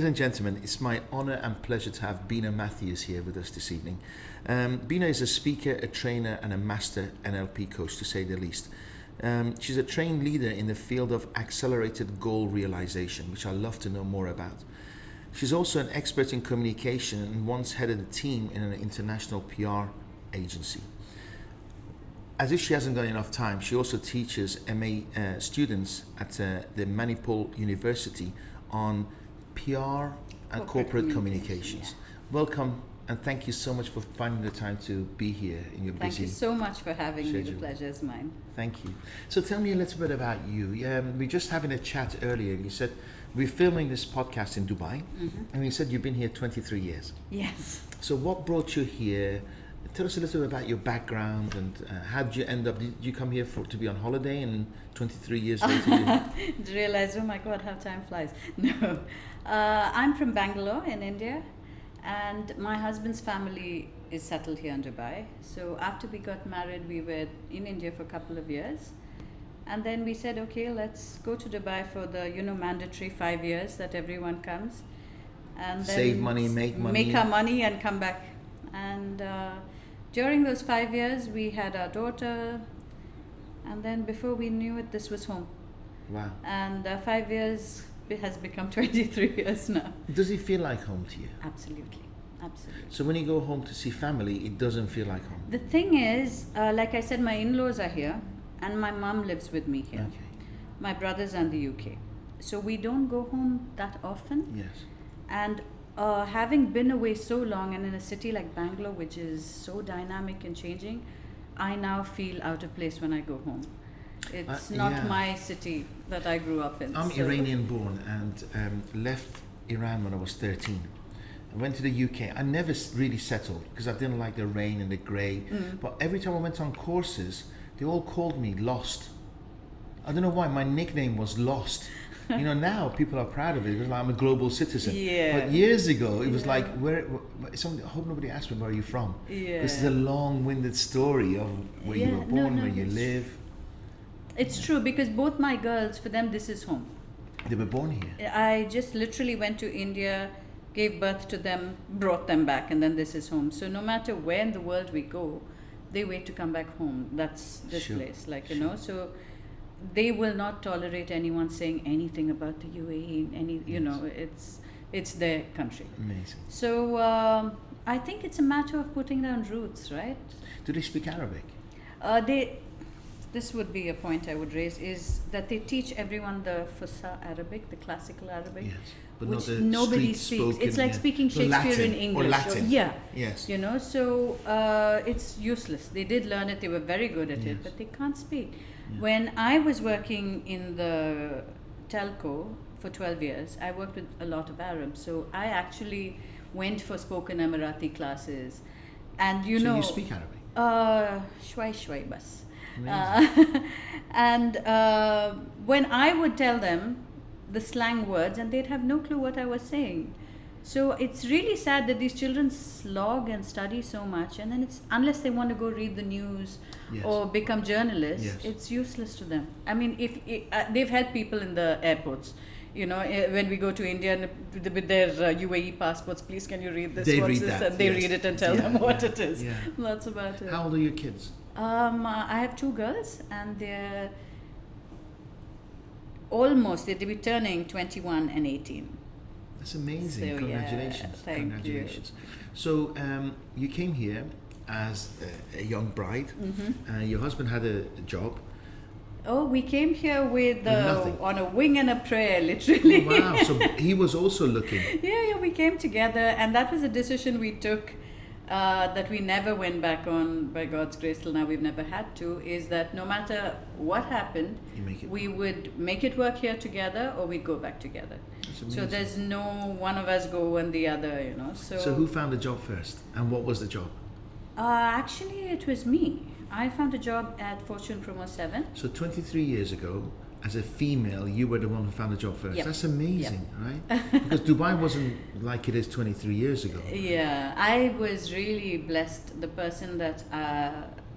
and gentlemen, it's my honor and pleasure to have Bina Mathews here with us this evening. Bina is a speaker, a trainer, and a master NLP coach, to say the least. She's a trained leader in the field of accelerated goal realization, which I love to know more about. She's also an expert in communication and once headed a team in an international PR agency. As if she hasn't got enough time, she also teaches MA students at the Manipal University on PR and corporate communications. Yeah. Welcome, and thank you so much for finding the time to be here in your busy Thank you so much for having schedule. me. The pleasure is mine. Thank you. So tell me a little bit about you. We were just having a chat earlier. You said we're filming this podcast in Dubai, and you said you've been here 23 years. Yes. So what brought you here? Tell us a little bit about your background and how did you end up? Did you come here to be on holiday, and 23 years later you realize, oh my God, how time flies. No, I'm from Bangalore in India, and my husband's family is settled here in Dubai. So after we got married, we were in India for a couple of years, and then we said, okay, let's go to Dubai for the mandatory 5 years that everyone comes, and then save money, make our money, and come back. And during those 5 years, we had our daughter, and then before we knew it, this was home. Wow. And 5 years has become 23 years now. Does it feel like home to you? Absolutely. Absolutely. So when you go home to see family, it doesn't feel like home? The thing is, like I said, my in-laws are here, and my mom lives with me here. Okay. My brother's in the UK. So we don't go home that often. Yes. And having been away so long, and in a city like Bangalore, which is so dynamic and changing, I now feel out of place when I go home. It's not my city that I grew up in. I'm Iranian born and left Iran when I was 13. I went to the UK. I never really settled because I didn't like the rain and the grey. But every time I went on courses, they all called me Lost. I don't know why. My nickname was Lost. You know, now people are proud of it because I'm a global citizen. Yeah. But years ago, it was like, I hope nobody asked me, where are you from? Yeah. This is a long-winded story of where you were born, where you live. It's true, because both my girls, for them, this is home. They were born here. I just literally went to India, gave birth to them, brought them back, and then this is home. So no matter where in the world we go, they wait to come back home. That's this place, like, you know. So they will not tolerate anyone saying anything about the UAE. You know, it's their country. Amazing. So I think it's a matter of putting down roots, right? Do they speak Arabic? This would be a point I would raise, is that they teach everyone the Fusha Arabic, the classical Arabic, yes, but which not the nobody speaks. It's like speaking Shakespeare in English. Or Latin. Yes. You know, so it's useless. They did learn it, they were very good at it, but they can't speak. Yeah. When I was working in the telco for 12 years, I worked with a lot of Arabs. So I actually went for spoken Emirati classes. And you know... you speak Arabic? Shwai bas. And when I would tell them the slang words, and they'd have no clue what I was saying. So it's really sad that these children slog and study so much, and then unless they want to go read the news or become journalists, it's useless to them. I mean, they've helped people in the airports. You know, when we go to India with their UAE passports, please can you read this? They What's read this? that. And they read it and tell them what it is. Yeah. That's about it. How old are your kids? I have 2 girls, and they'll be turning 21 and 18. That's amazing. So, congratulations. Congratulations. You. So you came here as a young bride. Your husband had a job. Oh, we came here with nothing. On a wing and a prayer, literally. Oh, wow. So he was also looking. Yeah, we came together, and that was a decision we took that we never went back on, by God's grace till now. We've never had to, is that no matter what happened, we would make it work here together, or we'd go back together. So there's no one of us go and the other, you know. So who found the job first, and what was the job? Actually, it was me. I found a job at Fortune Promo 7. So 23 years ago, as a female, you were the one who found the job first. Yep. That's amazing, right? Because Dubai wasn't like it is 23 years ago. Yeah, I was really blessed. The person that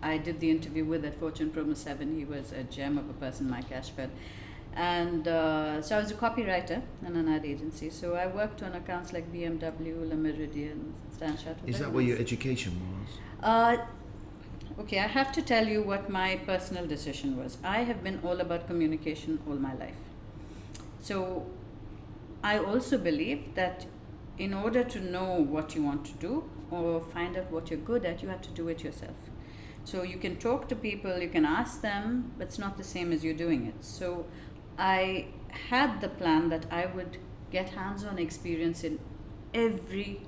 I did the interview with at Fortune Promo 7, he was a gem of a person, Mike Ashford. And so I was a copywriter in an ad agency. So I worked on accounts like BMW, Le Méridien, Stan Chateau. Is that where your education was? Okay, I have to tell you what my personal decision was. I have been all about communication all my life. So I also believe that in order to know what you want to do or find out what you're good at, you have to do it yourself. So you can talk to people, you can ask them, but it's not the same as you doing it. So I had the plan that I would get hands-on experience in every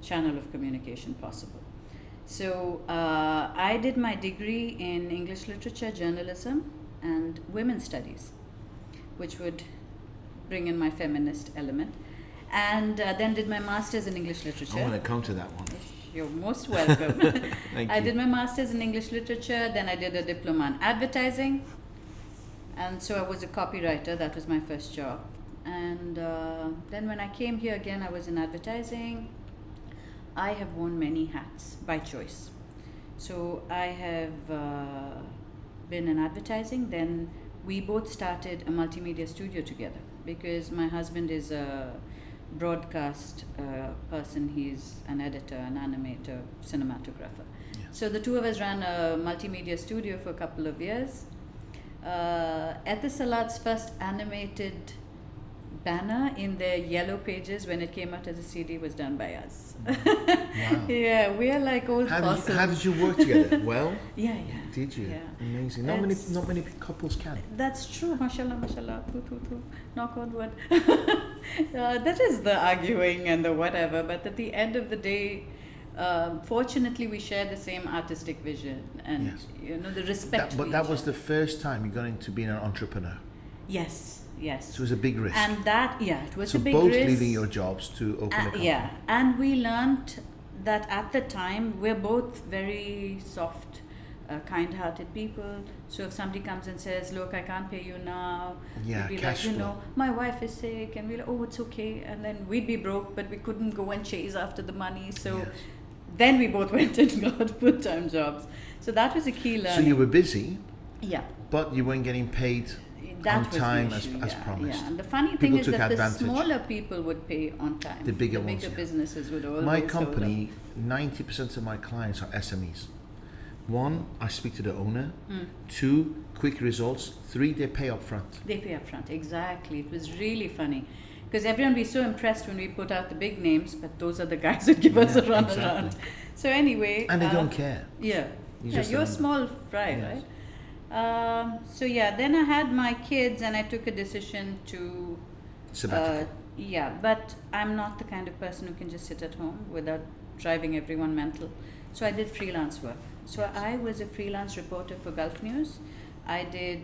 channel of communication possible. So I did my degree in English literature, journalism, and women's studies, which would bring in my feminist element. And then did my master's in English literature. I want to come to that one. You're most welcome. Thank I you. did my master's in English literature, then I did a diploma in advertising. And so I was a copywriter, that was my first job. And then when I came here again, I was in advertising. I have worn many hats by choice. So I have been in advertising, then we both started a multimedia studio together because my husband is a broadcast person. He's an editor, an animator, cinematographer. Yeah. So the two of us ran a multimedia studio for a couple of years. Etisalat's first animated banner in the yellow pages when it came out as a CD was done by us. Wow. Yeah, we are like old fossils. How did you work together? Well? Yeah. Did you? Yeah. Amazing. Not many couples can. That's true. Mashallah, mashallah. Knock on wood. That is the arguing and the whatever. But at the end of the day, fortunately, we share the same artistic vision and Yes. the respect. But that was the first time you got into being an entrepreneur. Yes. So it was a big risk. And that, it was so a big risk. both leaving your jobs to open a company. Yeah, and we learned that at the time we're both very soft, kind-hearted people. So if somebody comes and says, "Look, I can't pay you now," Yeah, we'd be cash like, flow. "My wife is sick," and we're like, "Oh, it's okay." And then we'd be broke, but we couldn't go and chase after the money. So Yes. then we both went and got full-time jobs. So that was a key learning. So you were busy, Yeah. but you weren't getting paid That on was the time issue, as promised. Yeah, and the funny People thing is took that advantage. the smaller people would pay on time. The bigger ones, yeah. businesses would always My hold company, 90% of my clients are SMEs. One, I speak to the owner. Two, quick results. Three, they pay up front. They pay up front, exactly. It was really funny. Because everyone would be so impressed when we put out the big names, but those are the guys who give us a run around. So anyway. And they don't care. Yeah. just You're don't- small fry, Yes. right? Then I had my kids and I took a decision to Sabbatical. but I'm not the kind of person who can just sit at home without driving everyone mental. So I did freelance work. So I was a freelance reporter for Gulf News. I did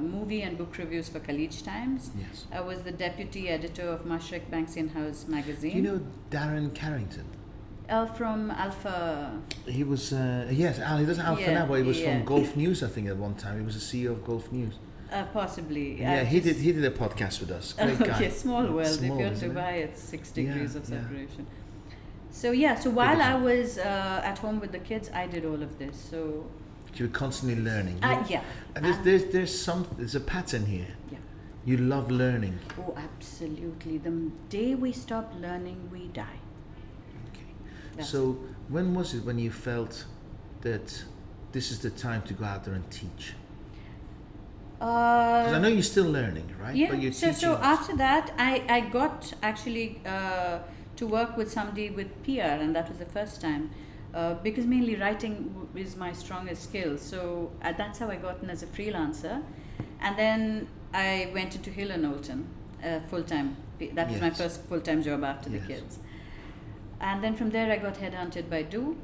movie and book reviews for Khalij Times. Yes. I was the deputy editor of Mashreq Bank's in-house magazine. Do you know Darren Carrington? From Alpha. He was, yes, he doesn't Alpha Yeah, now, but he was yeah. from Gulf News, I think, at one time. He was the CEO of Gulf News. Possibly. Yeah, he did a podcast with us. Great guy. Okay, small world. Small, if you're in isn't it? Dubai, it's 6 degrees of Yeah. separation. So while I time. was at home with the kids, I did all of this. So You were constantly learning. yeah. And there's a pattern here. Yeah. You love learning. Oh, absolutely. The day we stop learning, we die. Okay. That's So when was it when you felt that this is the time to go out there and teach? Because I know you're still learning, right? Yeah. But you're So teaching. after that, I got actually to work with somebody with PR, and that was the first time. Because mainly writing is my strongest skill. So that's how I got in as a freelancer. And then I went into Hill & Knowlton full-time. That was my Yes. first full-time job after the Yes. kids. And then from there I got headhunted by Do.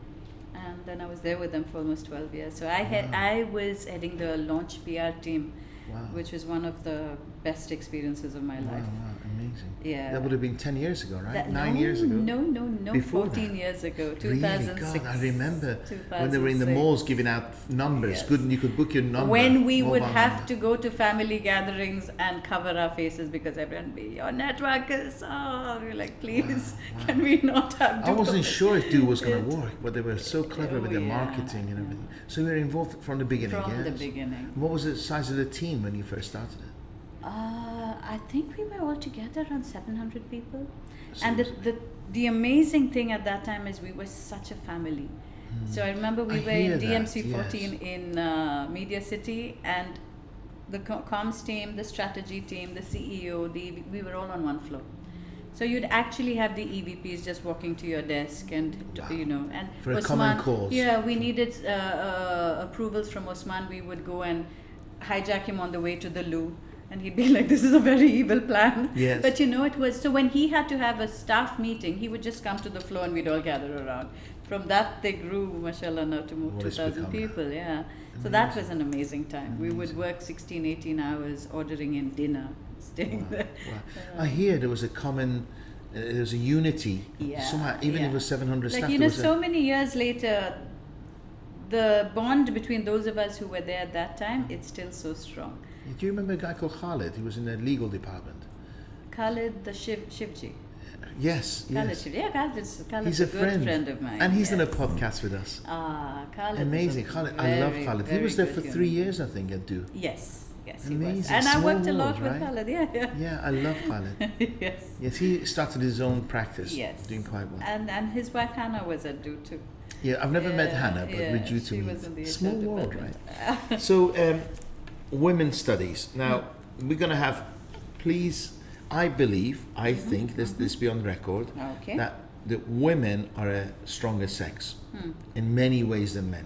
And then I was there with them for almost 12 years. So I was heading the launch PR team, Wow. which was one of the best experiences of my life. Wow, amazing. Yeah. That would have been 10 years ago, right? That- 9 years ago? No, Before 14 that? years ago, Really? 2006. God, I remember when they were in the 2006. malls giving out numbers. Yes. Good, you could book your number. When we would mobile have number. to go to family gatherings and cover our faces because everyone would be, your network is, we're like, please, Wow. can we not have I wasn't sure if Do was going It- to work, but they were so clever with Oh, their yeah. marketing and everything. So you were involved from the beginning, From yes? the beginning. What was the size of the team when you first started it? I think we were all together around 700 people. So And it's- the amazing thing at that time is we were such a family. So I remember we I were hear in that, DMC yes. 14 in Media City, and the comms team, the strategy team, the CEO, we were all on one floor. So you'd actually have the EVPs just walking to your desk, and Wow. you know, and For a common cause. Yeah, we needed approvals from Osman. We would go and hijack him on the way to the loo, and he'd be like, "This is a very evil plan." Yes. But you know, it was so when he had to have a staff meeting, he would just come to the floor, and we'd all gather around. From that, they grew, mashallah, now to What it's 2,000 become. people. Yeah. So that was an amazing time. We would work 16, 18 hours ordering in dinner, staying there. Wow. I hear there was a common, there was a unity. Yeah, Somehow, even if yeah. it was 700 Like, staff, you there know, was so many years later, the bond between those of us who were there at that time, it's still so strong. Do you remember a guy called Khalid? He was in the legal department. Khalid the Shivji. Yes, Khalid yes. Shivji. Yeah, Khalid's He's a a good friend. of mine. And he's done a yes. podcast with us. Khalid. Amazing. is a Khalid. I love very, Khalid. He very was there for good 3 human. years, I think, at Do. Yes, he was. Amazing. And I Small worked a lot world, with right? Khalid. Yeah. Yeah, I love Khalid. Yes. Yes, he started his own practice. Yes. Doing quite well. And his wife Hannah was at Do too. Yeah, I've never met Yeah, Hannah, but yeah, we're due to she meet. was in the Small HR world, department. right? So, women's studies. Now, we're going to have, please, I believe, I think, this be on record, Okay. that women are a stronger sex in many ways than men.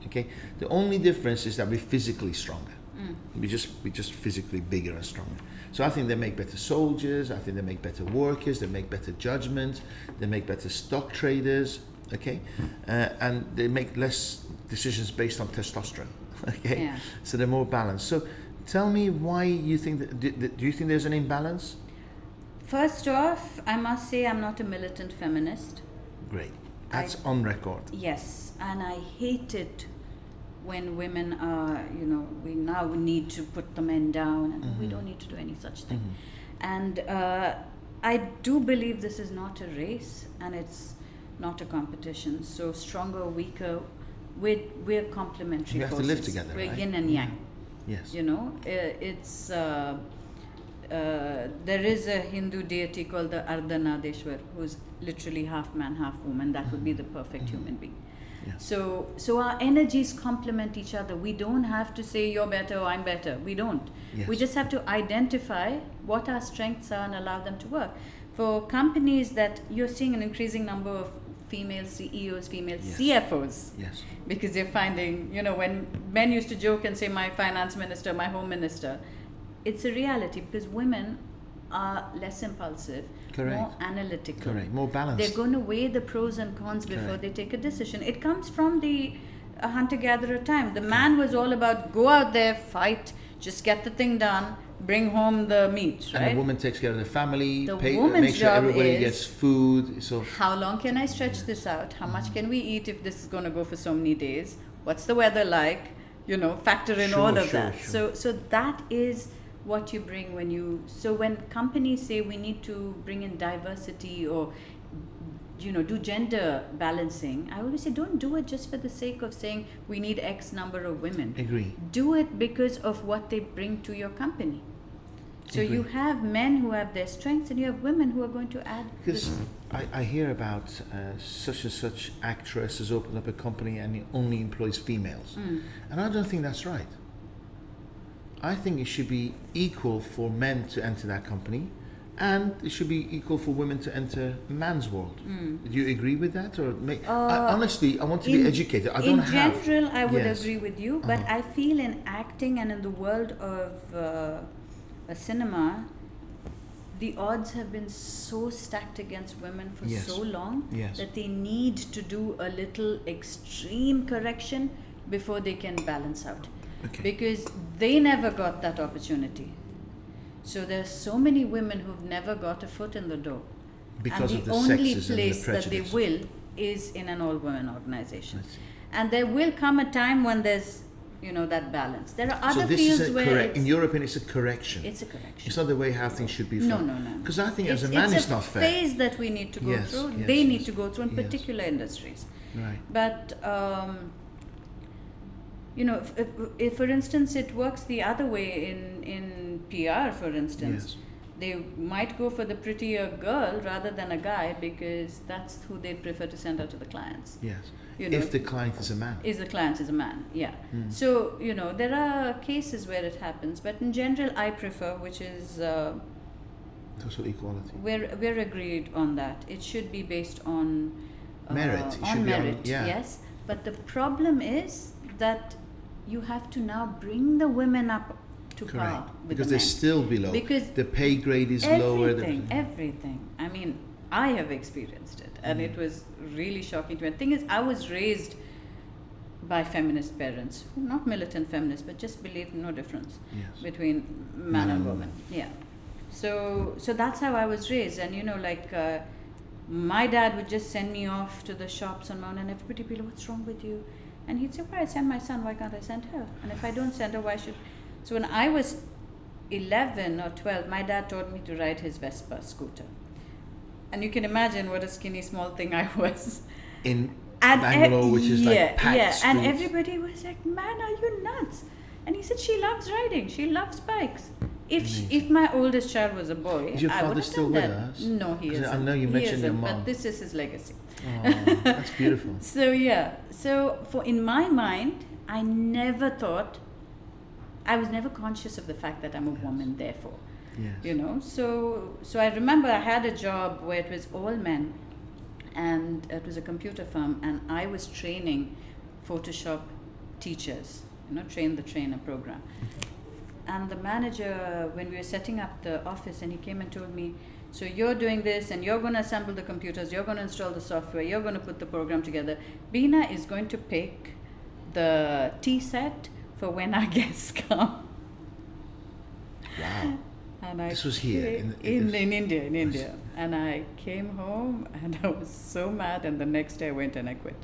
Okay? The only difference is that we're physically stronger. We're just physically bigger and stronger. So I think they make better soldiers, I think they make better workers, they make better judgments, they make better stock traders, okay? And they make less decisions based on testosterone, okay? Yeah. So they're more balanced. So tell me why you think that, do you think there's an imbalance? First off, I must say I'm not a militant feminist. Great. That's on record. Yes, and I hate it when women are, you know, we now need to put the men down, and we don't need to do any such thing. And I do believe this is not a race, and it's not a competition. So stronger or weaker, we're complementary You have to forces. live together, We're right? yin and yang. Yes. You know, it's there is a Hindu deity called the Ardhanadeshwar, who's literally half man, half woman. That would be the perfect human being. Yeah. So our energies complement each other. We don't have to say you're better or I'm better. We don't. Yes. We just have to identify what our strengths are and allow them to work. For companies that you're seeing an increasing number of female CEOs, female Yes. CFOs, Yes. because they're finding, you know, when men used to joke and say my finance minister, my home minister, it's a reality because women are less impulsive, Correct. more analytical. Correct. More balanced. They're going to weigh the pros and cons before Correct. they take a decision. It comes from the hunter-gatherer time. The man was all about go out there, fight, just get the thing done, bring home the meat, right? And the woman takes care of the family, The make woman's sure job everybody is- gets food. So How long can I stretch this out? How much can we eat if this is going to go for so many days? What's the weather like? You know, factor in Sure, all of sure, that. sure. So that is what you bring when you. So when companies say we need to bring in diversity or, you know, do gender balancing, I always say don't do it just for the sake of saying we need X number of women. agree. Do it because of what they bring to your company. So you Agree. have men who have their strengths and you have women who are going to add Because I hear about such and such actress has opened up a company and it only employs females. And I don't think that's right. I think it should be equal for men to enter that company and it should be equal for women to enter man's world. Do you agree with that? Or honestly, I want to be educated. I don't in have. general, I would Yes. agree with you, but I feel in acting and in the world of a cinema, the odds have been so stacked against women for Yes. so long Yes. that they need to do a little extreme correction before they can balance out. Okay. Because they never got that opportunity. So there's so many women who've never got a foot in the door. Because and of the the only sexism and the place that they prejudice. will is in an all-women organization. I see. And there will come a time when there's, you know, that balance. There are other So this fields is a where correct. In it's, your opinion, it's a correction. it's a correction. It's not the way how things should be. No, no, no. Because I think as a man, it's not fair. It's a phase that we need to go Yes, through. yes, They need yes. to go through in Yes. particular industries. Right. But you know, if for instance it works the other way in PR, for instance, Yes. they might go for the prettier girl rather than a guy because that's who they'd prefer to send out to the clients. Yes. You know, If the client is a man. is the client is a man, yeah. Mm. So, you know, there are cases where it happens, but in general I prefer, which is Total equality. we're agreed on that. It should be based on Merit. It on should be on- merit, yeah. yes. But the problem is that you have to now bring the women up to par Correct. with Because the they're men. still below. Because the pay grade is lower. Everything. I mean, I have experienced it, and it was really shocking to me. The thing is, I was raised by feminist parents, not militant feminists, but just believed no difference Yes. between man and woman. Yeah. So that's how I was raised, and you know, like my dad would just send me off to the shops on Mount, and everybody would be like, "What's wrong with you?" And he'd say, "Why I send my son? Why can't I send her? And if I don't send her, why should?" So when I was 11 or 12, my dad taught me to ride his Vespa scooter, and you can imagine what a skinny, small thing I was. In And Bangalore, which is like packed and streets. everybody was like, "Man, are you nuts?" And he said, "She loves riding. She loves bikes." If my oldest child was a boy, Is your I father would have still done with that. us? No, he 'Cause isn't. I know you He mentioned your isn't, mom. but this is his legacy. Oh, that's beautiful. So yeah, so in my mind, I never thought, I was never conscious of the fact that I'm a woman. Therefore, Yes. you know. So I remember I had a job where it was all men, and it was a computer firm, and I was training Photoshop teachers, you know, train the trainer program. And the manager, when we were setting up the office, and he came and told me, "So you're doing this, and you're going to assemble the computers, you're going to install the software, you're going to put the program together. Bina is going to pick the tea set for when our guests come." Wow. And I This was here, in India. And I came home and I was so mad, and the next day I went and I quit.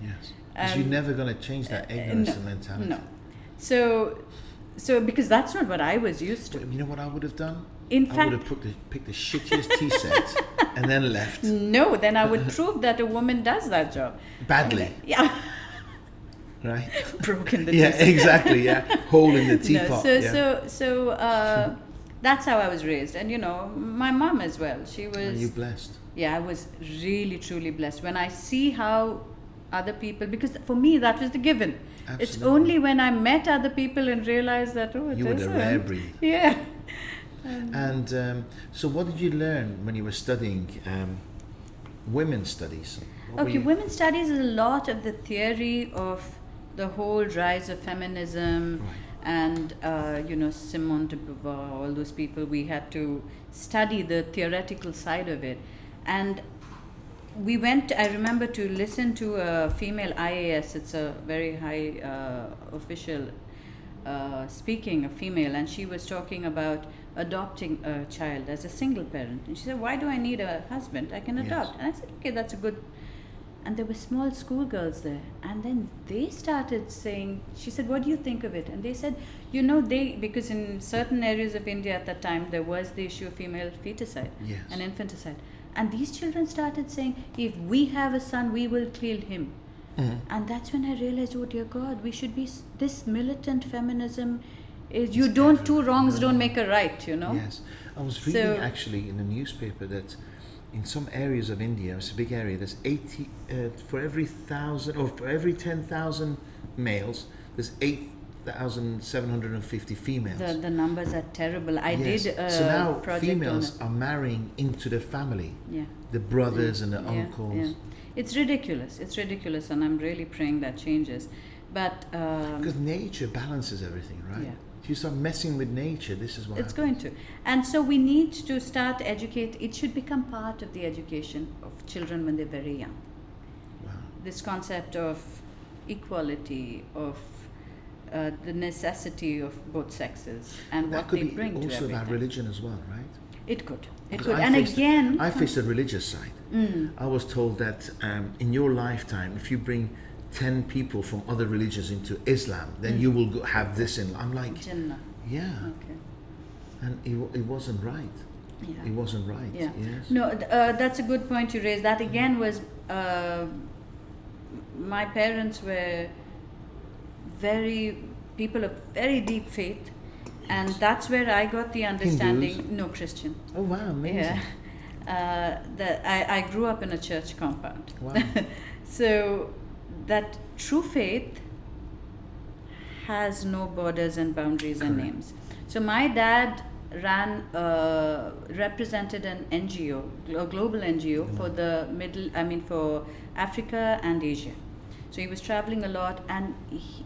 Yes. Because you're never going to change that ignorance and mentality. No. So because that's not what I was used to. But you know what I would have done? In I fact, would have picked the shittiest tea set and then left. no, then I would prove that a woman does that job. Badly. Yeah. Right? Broken the Yeah, teapot. exactly. Yeah. Hole in the No, teapot. so that's how I was raised, and you know, my mom as well. She was. Are you blessed? Yeah, I was really truly blessed when I see how other people, because for me that was the given. It's Absolutely. only when I met other people and realized that, oh, it You were the isn't. rare breed. Yeah. And so, what did you learn when you were studying women's studies? What were Okay, you- women's studies is a lot of the theory of the whole rise of feminism. Right. And you know, Simone de Beauvoir, all those people, we had to study the theoretical side of it. And we went, I remember, to listen to a female IAS. It's a very high official speaking, a female, and she was talking about adopting a child as a single parent. And she said, "Why do I need a husband? I can Yes. adopt." And I said, "Okay, that's a good." And there were small schoolgirls there, and then they started saying, she said, "What do you think of it?" And they said, you know, because in certain areas of India at that time there was the issue of female feticide Yes. and infanticide, and these children started saying, "If we have a son, we will kill him." Mhm. And that's when I realized, oh dear God, we should be this militant feminism is you don't, two wrongs don't make a right, you know. Yes. I was reading So- actually in the newspaper that in some areas of India, it's a big area, there's 80, for every 1,000, or for every 10,000 males, there's 8,750 females. The numbers are terrible. I Yes. did a So now project females on are marrying into the family, it. Yeah. the brothers and the Yeah, uncles. yeah. It's ridiculous, and I'm really praying that changes. But Because nature balances everything, right? Yeah. If you start messing with nature, this is what it's happens. going to. And so we need to start educate. It should become part of the education of children when they're very young. Wow. This concept of equality, of the necessity of both sexes, and That what could they be bring to also everything. about religion as well, right? It could. It Because could. I And faced- again, I faced the religious side. I was told that in your lifetime, if you bring 10 people from other religions into Islam, then you will have this in. I'm like, Jannah. yeah, Okay. and it wasn't right. Yeah. It wasn't right. Yeah. Yes. No, that's a good point you raised. That again was my parents were people of very deep faith, and that's where I got the understanding. Hindus? No, Christian. Oh wow, amazing. I grew up in a church compound. Wow. So that true faith has no borders and boundaries and Correct. names. So my dad represented an NGO, a global NGO for for Africa and Asia. So he was traveling a lot, and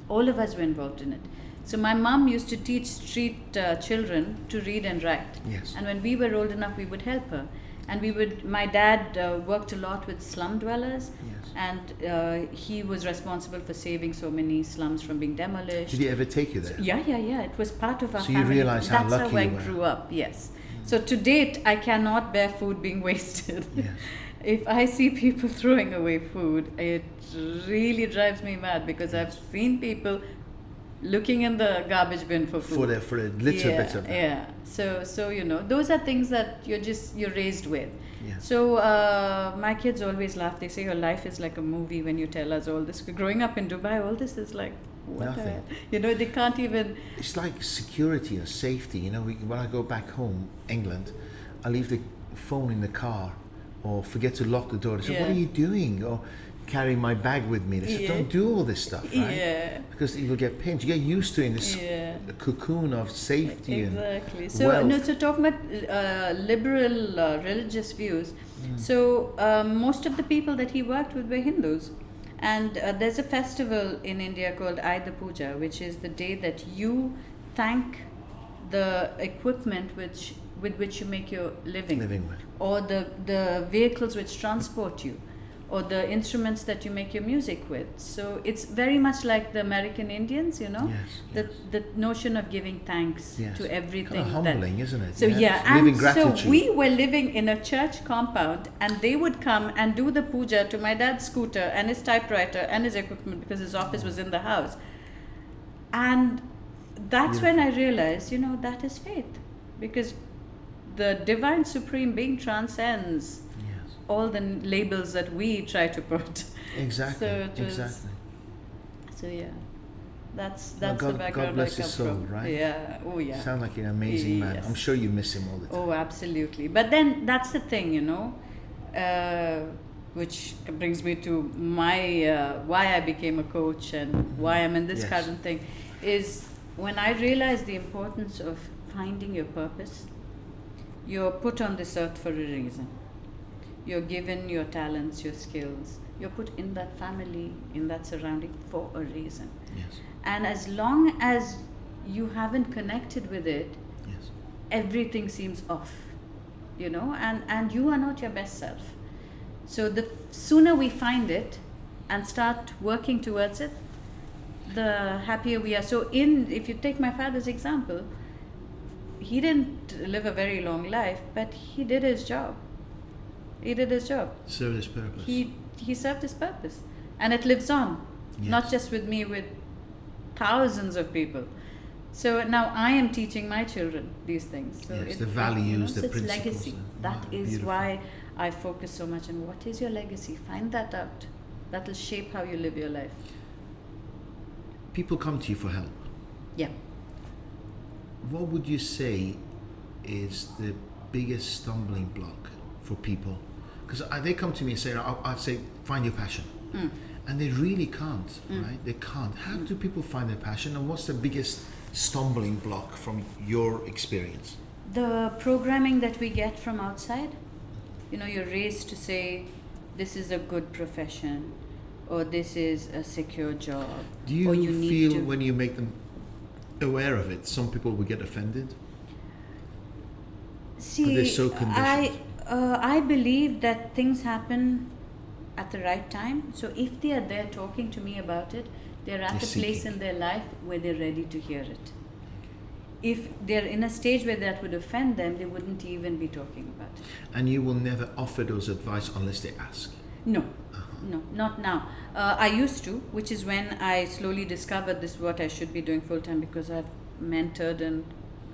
all of us were involved in it. So my mom used to teach street children to read and write. Yes. And when we were old enough, we would help her. And my dad worked a lot with slum dwellers. Yes. And he was responsible for saving so many slums from being demolished. Did he ever take you there? Yeah. It was part of our So you family. realised how That's lucky how I you were. grew up, yes. So to date, I cannot bear food being wasted. Yes. If I see people throwing away food, it really drives me mad, because I've seen people looking in the garbage bin for food. For a little bit of that. Yeah. So those are things that you're raised with. Yes. So my kids always laugh. They say your life is like a movie when you tell us all this. Growing up in Dubai, all this is like Nothing. They can't even. It's like security or safety. When I go back home, England, I leave the phone in the car, or forget to lock the door. They say, Yeah. "What are you doing?" Or carrying my bag with me. They say, Yeah. "Don't do all this stuff, right?" Yeah. Because you will get pinched. You get used to it in this Yeah. cocoon of safety Exactly. and So wealth. so talking about liberal religious views. So most of the people that he worked with were Hindus, and there's a festival in India called Ayudha Puja, which is the day that you thank the equipment with which you make your living, Living with. or the vehicles which transport you, or the instruments that you make your music with. So it's very much like the American Indians, Yes, the notion of giving thanks Yes. to everything. Kind of humbling, isn't it? So Living and gratitude. so we were living in a church compound, and they would come and do the puja to my dad's scooter and his typewriter and his equipment, because his office was in the house. And that's when I realized, that is faith, because the divine supreme being transcends Yes. all the labels that we try to put. Exactly. So it was- Exactly. So yeah, that's God- the background God bless I come his soul, from. right? Yeah. Oh yeah. Sound like an amazing man. Yes. I'm sure you miss him all the time. Oh, absolutely. But then that's the thing, which brings me to my why I became a coach and why I'm in this Yes. current thing, is when I realized the importance of finding your purpose. You're put on this earth for a reason. You're given your talents, your skills. You're put in that family, in that surrounding for a reason. Yes. And as long as you haven't connected with it, Yes. everything seems off, and you are not your best self. So the sooner we find it and start working towards it, the happier we are. So if you take my father's example, he didn't live a very long life, but he did his job. Serve his purpose. He served his purpose, and it lives on, not Yes. just with me, with thousands of people. So now I am teaching my children these things. So Yes, the values, the so it's principles. legacy. That Wow, is beautiful. why I focus so much on what is your legacy. Find that out. That will shape how you live your life. People come to you for help. Yeah. What would you say is the biggest stumbling block for people? Because they come to me and say, I'd say, find your passion. And they really can't, right? They can't. How do people find their passion, and what's the biggest stumbling block from your experience? The programming that we get from outside, you're raised to say, this is a good profession, or this is a secure job. Do you, or you need feel to, when you make them aware of it, some people will get offended? See, they're so conditioned. I believe that things happen at the right time. So if they are there talking to me about it, they're at They're a place seeking. in their life where they're ready to hear it. If they're in a stage where that would offend them, they wouldn't even be talking about it. And you will never offer those advice unless they ask. No, no, not now. I used to, which is when I slowly discovered this is what I should be doing full time, because I've mentored and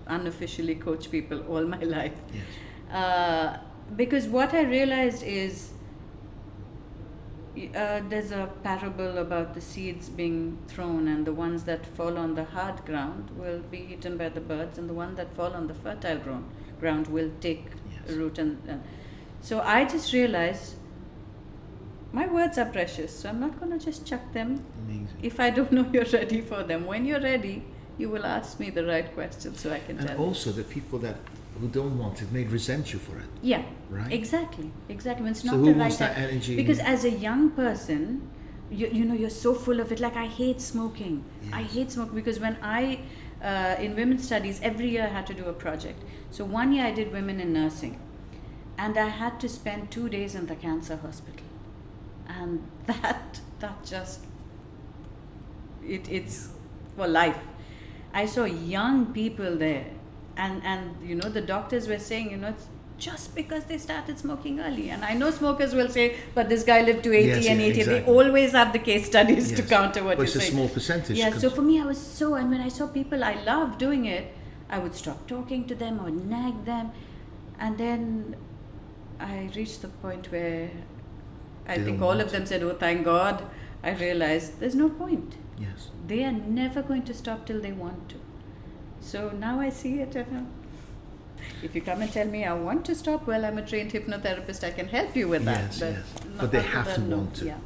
unofficially coached people all my life. Yes. Because what I realized is there's a parable about the seeds being thrown, and the ones that fall on the hard ground will be eaten by the birds, and the ones that fall on the fertile ground will take root. And so I just realized my words are precious, so I'm not going to just chuck them. Amazing. If I don't know you're ready for them. When you're ready, you will ask me the right questions so I can tell you. And also the people who don't want it may resent you for it. Yeah, right? Exactly. When it's not So who the right wants that time. energy? Because as a young person, you know, you're so full of it. Like, I hate smoking. Yes. I hate smoking because when I, in women's studies, every year I had to do a project. So one year I did women in nursing, and I had to spend 2 days in the cancer hospital. And that just, it's for life. I saw young people there, and you know, the doctors were saying, you know, it's just because they started smoking early. And I know smokers will say, but this guy lived to 80 Yes, and yeah, 80. exactly. They always have the case studies to Yes. counter what But you're it's a saying. small percentage. Yeah, so for me, I was so, and when I saw people I loved doing it, I would stop talking to them or nag them. And then I reached the point where I They think don't all want of them said, oh, thank God. I realized there's no point. Yes. They are never going to stop till they want to. So now I see it. If you come and tell me I want to stop, well, I'm a trained hypnotherapist. I can help you with that. Yes, yes. not But they other have to than no. want to. Yeah.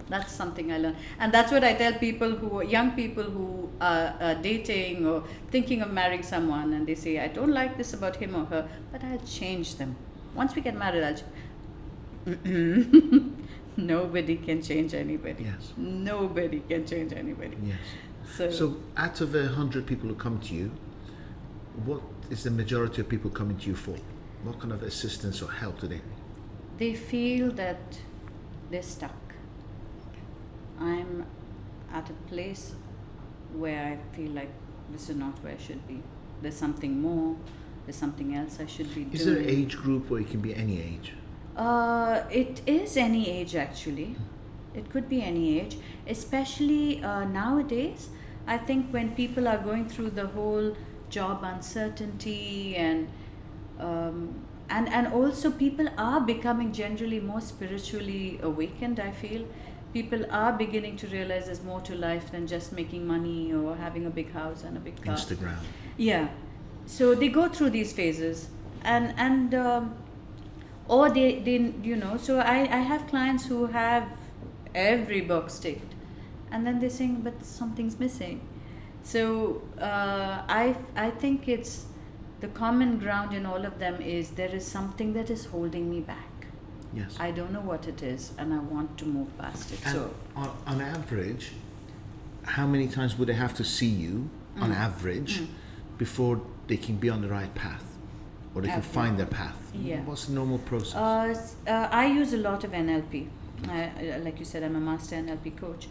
That's something I learned. And that's what I tell people young people who are dating or thinking of marrying someone, and they say, I don't like this about him or her, but I'll change them. Once we get married, Nobody can change anybody. Yes. Nobody can change anybody. Yes. So out of 100 people who come to you, what is the majority of people coming to you for? What kind of assistance or help do they need? They feel that they're stuck. I'm at a place where I feel like this is not where I should be. There's something more. There's something else I should be doing. Is there an age group, or it can be any age? It is any age, actually. It could be any age, especially nowadays. I think when people are going through the whole job uncertainty and also people are becoming generally more spiritually awakened, I feel. People are beginning to realize there's more to life than just making money or having a big house and a big car. Instagram. Yeah. So they go through these phases or they you know, so I have clients who have every box ticked, and then they're saying, but something's missing. So I think it's the common ground in all of them is there is something that is holding me back. Yes. I don't know what it is, and I want to move past it. And So on average, how many times would they have to see you, on average, before they can be on the right path? Or they can find their path? Yeah. What's the normal process? I use a lot of NLP. Like you said, I'm a master NLP coach.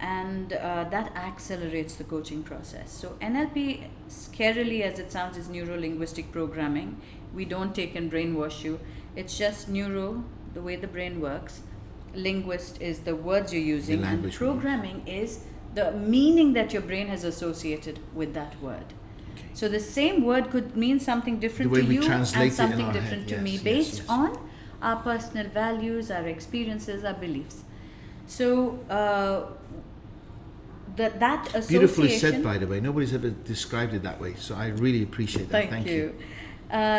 And that accelerates the coaching process. So NLP, scarily as it sounds, is Neuro-Linguistic Programming. We don't take and brainwash you. It's just neuro, the way the brain works. Linguist is the words you're using. And programming is the meaning that your brain has associated with that word. Okay. So the same word could mean something different The way to we you translate and it in something our different head. to me Yes, based yes. on our personal values, our experiences, our beliefs. So that association... Beautifully said, by the way. Nobody's ever described it that way. So I really appreciate that. Thank you.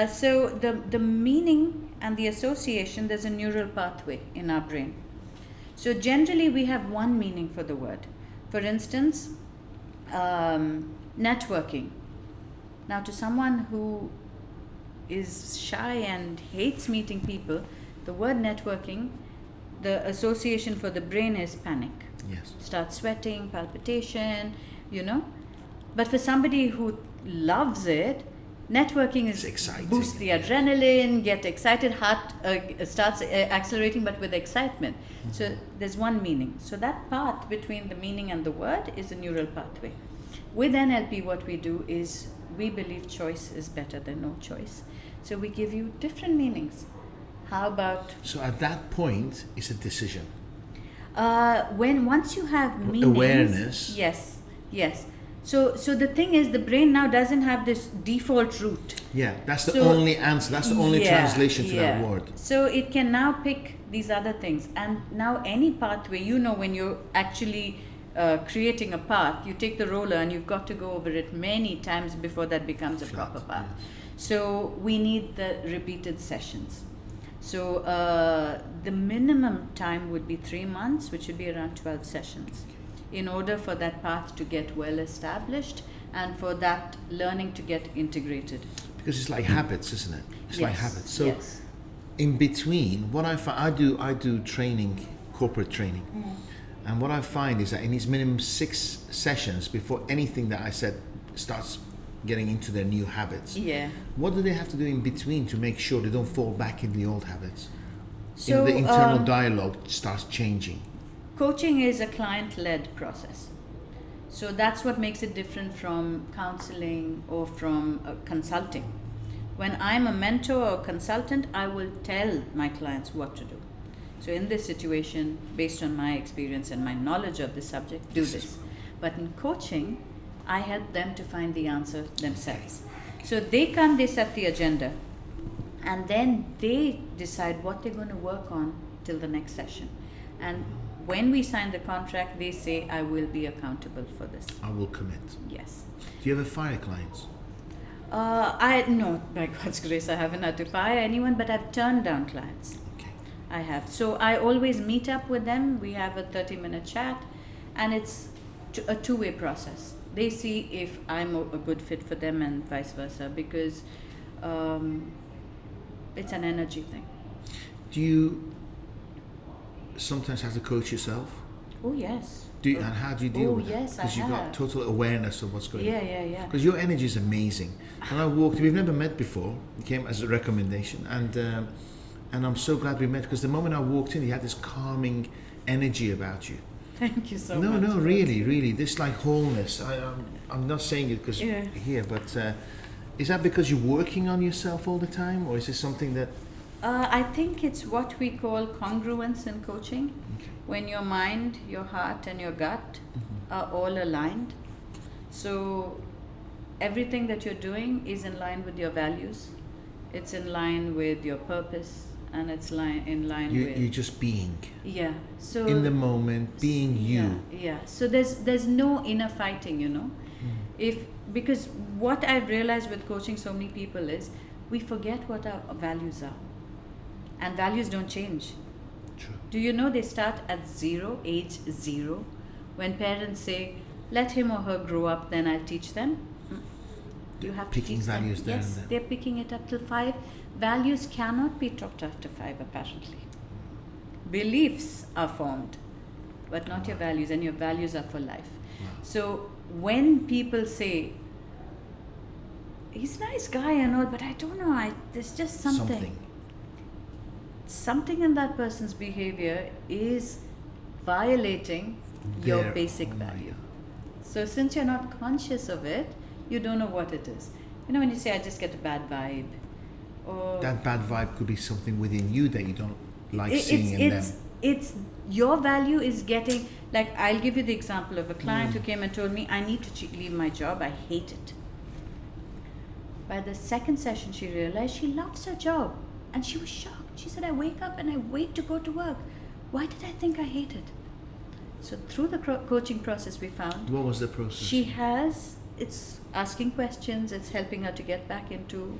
So the meaning and the association, there's a neural pathway in our brain. So generally we have one meaning for the word. For instance, networking. Now, to someone who is shy and hates meeting people, the word networking, the association for the brain is panic. Yes. Start sweating, palpitation, you know. But for somebody who loves it, networking is exciting. Boost the adrenaline, get excited, heart starts accelerating, but with excitement. Mm-hmm. So there's one meaning. So that path between the meaning and the word is a neural pathway. With NLP, what we do is we believe choice is better than no choice. So we give you different meanings. How about... So at that point, it's a decision. Once you have meanings... Awareness. Yes. So the thing is, the brain now doesn't have this default route. Yeah, that's the only answer. That's the only translation to that word. So it can now pick these other things. And now any pathway, you know, when you're actually creating a path, you take the roller and you've got to go over it many times before that becomes a proper path. Yeah. So we need the repeated sessions. So the minimum time would be 3 months, which would be around 12 sessions, in order for that path to get well established and for that learning to get integrated. Because it's like habits, isn't it? It's like habits. So yes. in between, what I find, I do training, corporate training, and what I find is that in these minimum 6 sessions before anything that I said starts getting into their new habits, what do they have to do in between to make sure they don't fall back in the old habits? So the internal dialogue starts changing. Coaching is a client-led process. So that's what makes it different from counseling or from consulting. When I'm a mentor or consultant, I will tell my clients what to do. So in this situation, based on my experience and my knowledge of the subject, do this. But in coaching, I help them to find the answer themselves. So they come, they set the agenda, and then they decide what they're going to work on till the next session. And when we sign the contract, they say, I will be accountable for this. I will commit. Yes. Do you ever fire clients? No, by God's grace, I haven't had to fire anyone, but I've turned down clients. Okay. I have. So I always meet up with them. We have a 30-minute chat, and it's a two-way process. They see if I'm a good fit for them and vice versa, because it's an energy thing. Do you sometimes have to coach yourself? Oh, yes. And how do you deal with it? Yes, because you've got total awareness of what's going on. Yeah. Because your energy is amazing. When I walked, we've never met before. It came as a recommendation, and I'm so glad we met, because the moment I walked in, you had this calming energy about you. Thank you so much. No, really, this like wholeness. I'm not saying it because here, but is that because you're working on yourself all the time, or is this something that? I think it's what we call congruence in coaching. Okay. When your mind, your heart, and your gut are all aligned. So everything that you're doing is in line with your values. It's in line with your purpose, and it's in line with... You're just being. Yeah. So in the moment, being you. Yeah. So there's no inner fighting, you know. Because what I've realized with coaching so many people is we forget what our values are. And values don't change. True. Do you know they start at age 0? When parents say, let him or her grow up, then I'll teach them. You have to teach them. Values there. Yes, and they're picking it up till 5. Values cannot be taught after 5, apparently. Beliefs are formed, but not your values, and your values are for life. Wow. So when people say, he's a nice guy and all, but I don't know, there's just something in that person's behavior is violating your basic value. So since you're not conscious of it, you don't know what it is. You know, when you say, I just get a bad vibe, or that bad vibe could be something within you that you don't like seeing in them. It's your value is getting, like, I'll give you the example of a client who came and told me, I need to leave my job, I hate it. By the second session, she realized she loves her job, and she was shocked. She said, I wake up and I wait to go to work. Why did I think I hate it? So through the coaching process, we found... What was the process? It's asking questions, it's helping her to get back into,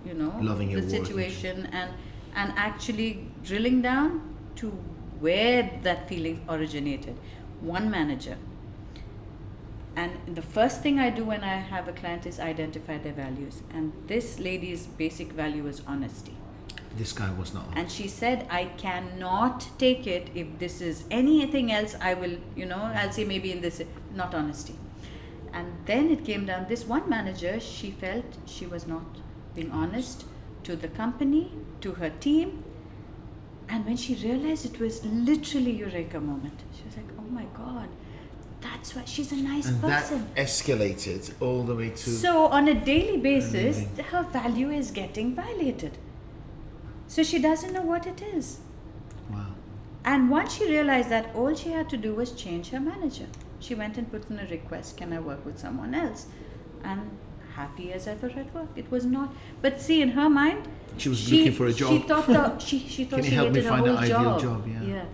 loving the situation, and actually drilling down to where that feeling originated. One manager. And the first thing I do when I have a client is identify their values. And this lady's basic value is honesty. This guy was not honest. And she said, I cannot take it if this is anything else. I will, I'll say maybe in this, not honesty. And then it came down, this one manager, she felt she was not being honest to the company, to her team. And when she realized, it was literally eureka moment. She was like, oh my God, that's why she's a nice person. That escalated all the way to... So on a daily basis, her value is getting violated. So she doesn't know what it is. Wow. And once she realized that, all she had to do was change her manager. She went and put in a request, can I work with someone else? And happy as ever at work. It was not, but see, in her mind, She was looking for a job. She thought she thought Can you she help me hated her find whole an ideal job. job? Yeah.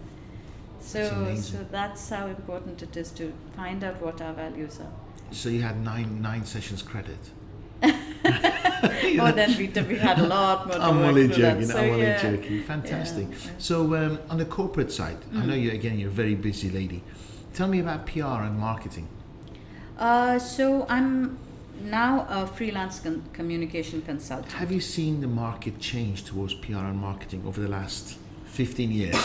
So amazing. so that's how important it is to find out what our values are. So you had nine sessions credit. Oh, then we had a lot more to I'm work only through that. joking. So, I'm only yeah. joking. Fantastic. Yeah. So on the corporate side, I know you're a very busy lady. Tell me about PR and marketing. So I'm now a freelance communication consultant. Have you seen the market change towards PR and marketing over the last 15 years,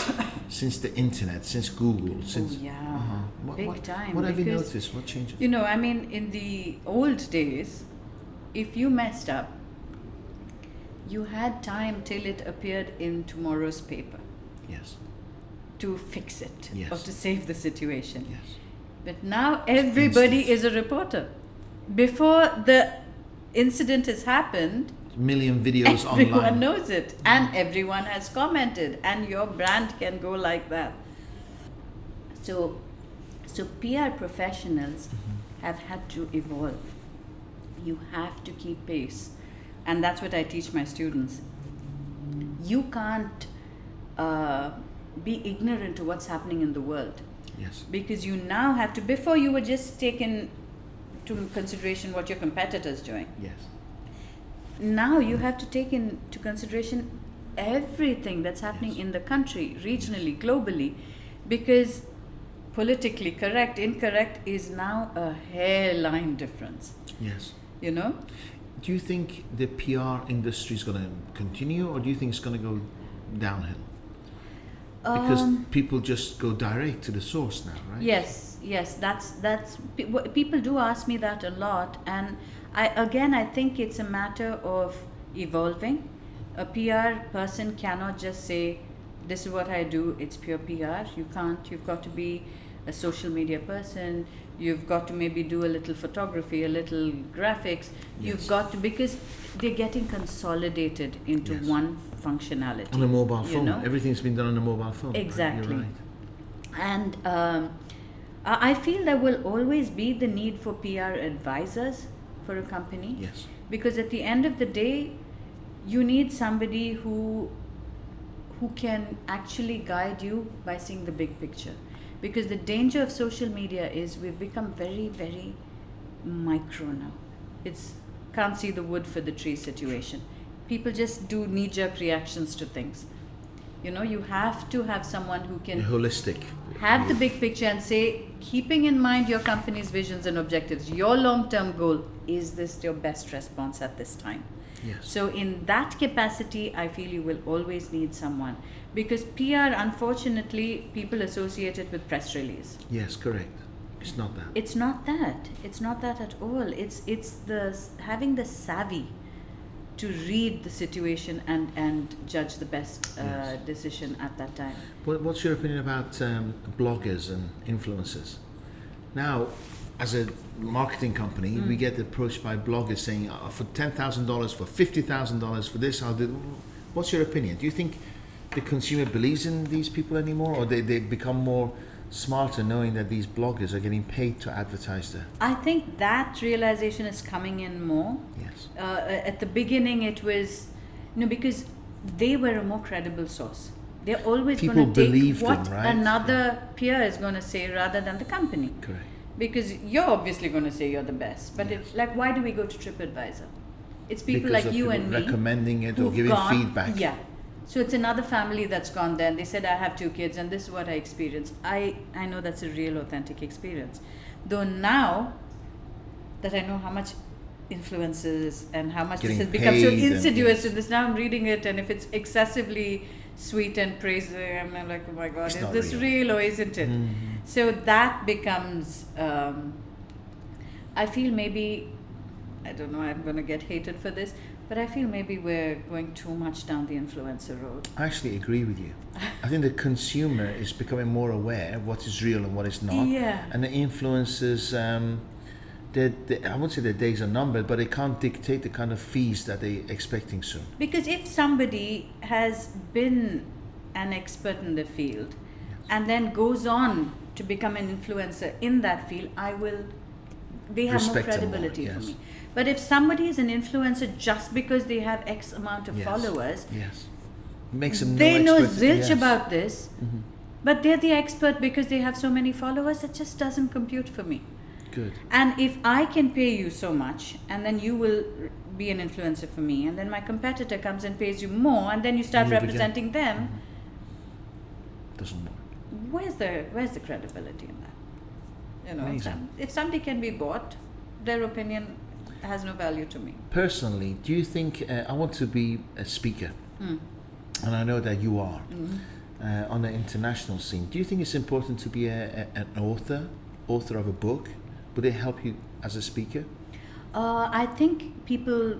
since the internet, since Google, since? Oh, yeah. What, Big time. What have you because, noticed? What changes? You know, I mean, in the old days, if you messed up, you had time till it appeared in tomorrow's paper Yes. to fix it or Yes. to save the situation. Yes. But now everybody instant. is a reporter. Before the incident has happened, Million videos everyone online. knows it, and everyone has commented, and your brand can go like that. So PR professionals have had to evolve. You have to keep pace, and that's what I teach my students. You can't be ignorant to what's happening in the world, Yes. because you now have to. Before, you were just taking to consideration what your competitor's doing. Yes. Now you have to take into consideration everything that's happening Yes. in the country, regionally, globally, because politically correct, incorrect is now a hairline difference. Yes. You know? Do you think the PR industry is going to continue, or do you think it's going to go downhill? Because people just go direct to the source now, right? Yes, that's people do ask me that a lot, and I think it's a matter of evolving. A PR person cannot just say, this is what I do, it's pure PR. You can't. You've got to be a social media person. You've got to maybe do a little photography, a little graphics. You've Yes. got to, because they're getting consolidated into Yes. one functionality. On a mobile you phone. know? Everything's been done on a mobile phone. right? Exactly. You're right. And I feel there will always be the need for PR advisors for a company. Yes. Because at the end of the day, you need somebody who can actually guide you by seeing the big picture. Because the danger of social media is we've become very, very micro now. It's can't see the wood for the tree situation. People just do knee-jerk reactions to things. You know, you have to have someone who can Holistic. have the big picture and say, keeping in mind your company's visions and objectives, your long-term goal, is this your best response at this time? Yes. So in that capacity, I feel you will always need someone, because PR, unfortunately, people associate it with press release. Yes, correct. It's not that. It's not that. It's not that at all. It's the having the savvy to read the situation and judge the best Yes. decision at that time. What's your opinion about bloggers and influencers? Now, as a marketing company, we get approached by bloggers saying, for $10,000, for $50,000, for this, I'll do. What's your opinion? Do you think the consumer believes in these people anymore, or they become more smarter knowing that these bloggers are getting paid to advertise there? I think that realization is coming in more. Yes. At the beginning, it was, because they were a more credible source. They're always People going to take believed what them, right? another peer is going to say rather than the company. Correct. Because you're obviously going to say you're the best. But Yes. it's like, why do we go to TripAdvisor? It's people Because like of you people and me recommending it or who've giving gone, feedback. Yeah. So it's another family that's gone there, and they said, I have 2 kids and this is what I experienced. I know that's a real authentic experience. Though now that I know how much influences and how much Getting this has become so paid and- insidious in this, now I'm reading it, and if it's excessively sweet and praising, I'm like, oh my God, It's is not this real or isn't it? Mhm. So that becomes, I feel maybe, I don't know, I'm going to get hated for this, but I feel maybe we're going too much down the influencer road. I actually agree with you. I think the consumer is becoming more aware of what is real and what is not. Yeah. And the influencers, I won't say their days are numbered, but they can't dictate the kind of fees that they're expecting soon. Because if somebody has been an expert in the field and then goes on to become an influencer in that field, they have more Respect them more, credibility for yes. me. But if somebody is an influencer just because they have X amount of Yes. followers, Yes. Makes them they no know expert. zilch Yes. about this, but they're the expert because they have so many followers. It just doesn't compute for me. Good. And if I can pay you so much, and then you will be an influencer for me, and then my competitor comes and pays you more, and then you start Move again. representing them, Doesn't work. where's the credibility in that? You know, Amazing. if somebody can be bought, their opinion has no value to me. Personally, do you think I want to be a speaker, and I know that you are on the international scene? Do you think it's important to be an author of a book? Would it help you as a speaker? I think people,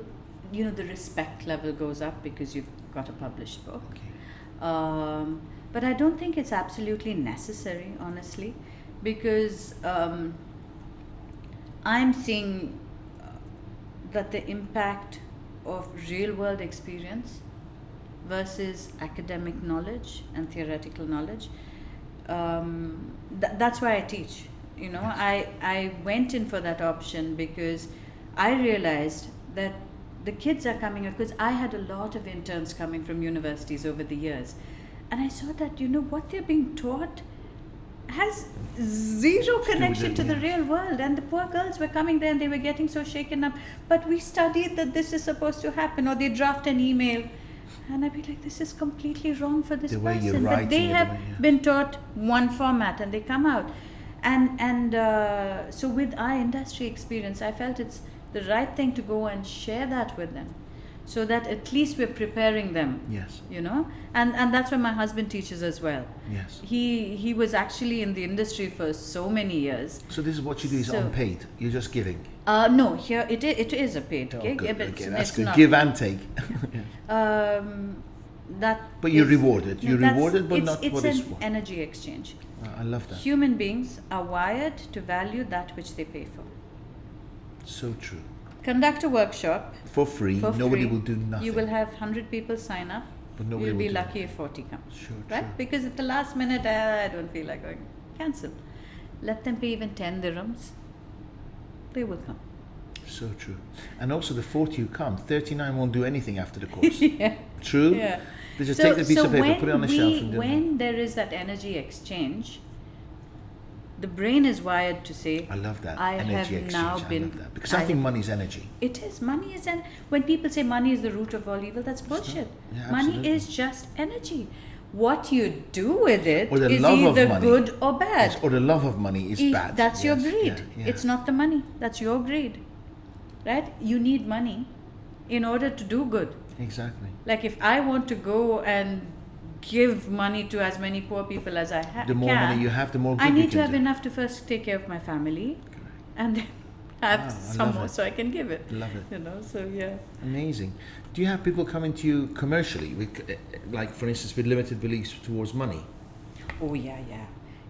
the respect level goes up because you've got a published book. Okay. But I don't think it's absolutely necessary, honestly, because I'm seeing that the impact of real world experience versus academic knowledge and theoretical knowledge, that's why I teach. I went in for that option because I realized that the kids are coming up, because I had a lot of interns coming from universities over the years, and I saw that what they're being taught has zero connection to the real world, and the poor girls were coming there and they were getting so shaken up. But we studied that this is supposed to happen, or they draft an email, and I'd be like, this is completely wrong for this The way you're person. But they writing it, have the way, yeah. been taught one format and they come out, and so with our industry experience, I felt it's the right thing to go and share that with them, so that at least we're preparing them. Yes. And that's why my husband teaches as well. Yes. He was actually in the industry for so many years. So this is what you do is unpaid. You're just giving. No, here it is a paid gig. Good. Yeah, but Okay, it's that's good. not. Give and take. That. But you're is- rewarded. no, You're that's- rewarded, but it's, not it's what an is what. energy exchange. I love that. Human beings are wired to value that which they pay for. So true. Conduct a workshop For free. for Nobody free. will do nothing. You will have 100 people sign up. But nobody You'll will be do lucky if 40 come. Sure, Right? true. Because at the last minute, I don't feel like going. Cancel. Let them pay even 10 dirhams. They will come. So true. And also the 40 who come, 39 won't do anything after the course. Yeah. True? Yeah. They just take the piece of paper, put it on the shelf and do when there is that energy exchange, the brain is wired to say, I love that. I energy have exchange. now I been- love that. Because I think money is energy. it is. Money is, and when people say money is the root of all evil, that's bullshit. Yeah, Money absolutely. is just energy. What you do with it Or the is love of either money. good or bad. Yes, or the love of money is bad. That's your Yes, greed. yeah. It's not the money. That's your greed. Right? You need money in order to do good. Exactly. Like if I want to go and give money to as many poor people as I The more can, money you have, the more good I you need to can have do. enough to first take care of my family, Correct. and then have Wow, I some love more it. so I can give it. Love it. So yeah. Amazing. Do you have people coming to you commercially, like for instance with limited beliefs towards money? Oh yeah.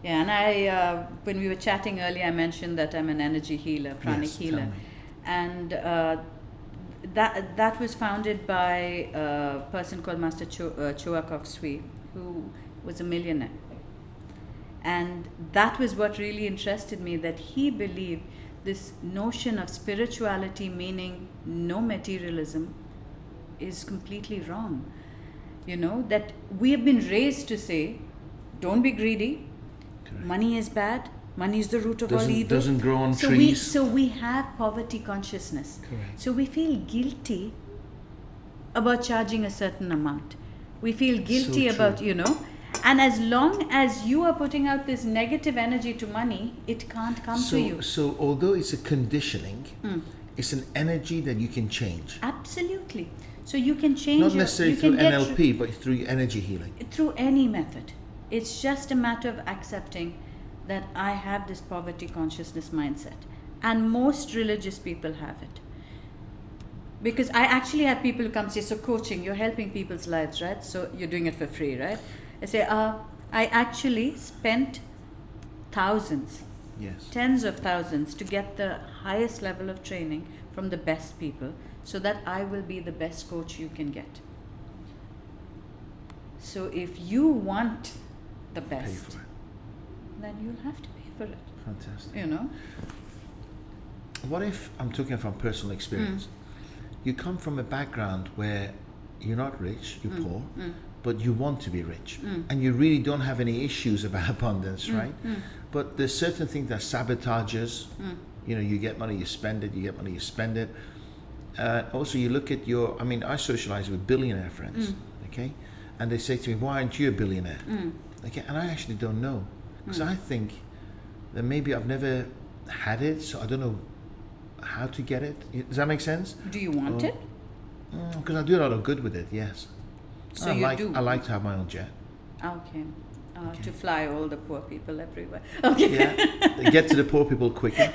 And I, when we were chatting earlier, I mentioned that I'm an energy healer, pranic Yes, tell healer, me. and that was founded by a person called Master Choa Kok Sui, who was a millionaire. And that was what really interested me, that he believed this notion of spirituality, meaning no materialism, is completely wrong. That we have been raised to say, don't be greedy, Correct. money is bad, money is the root of all evil. Doesn't grow on so trees. So we have poverty consciousness. Correct. So we feel guilty about charging a certain amount. We feel guilty true. about, and as long as you are putting out this negative energy to money, it can't come to you. So although it's a conditioning, it's an energy that you can change. Absolutely. So you can change Not necessarily you through can get NLP, but through energy healing. through any method. It's just a matter of accepting that I have this poverty consciousness mindset, and most religious people have it. Because I actually have people who come say, so coaching, you're helping people's lives, right? So you're doing it for free, right? I say, I actually spent thousands, Yes. tens of thousands, to get the highest level of training from the best people, so that I will be the best coach you can get. So if you want the Pay best, for it. then you'll have to pay for it. Fantastic. You know? What if, I'm talking from personal experience, you come from a background where you're not rich, you're poor, but you want to be rich, and you really don't have any issues about abundance, right? But there's certain things that sabotages. You know, you get money, you spend it, you get money, you spend it. Also, you look at your, I mean, I socialize with billionaire friends, okay? And they say to me, why aren't you a billionaire? Okay, and I actually don't know. Because I think that maybe I've never had it, so I don't know how to get it. Does that make sense? Do you want it? Because I do a lot of good with it, yes. So I do? I like to have my own jet. Okay. To fly all the poor people everywhere. Okay. Yeah, get to the poor people quicker.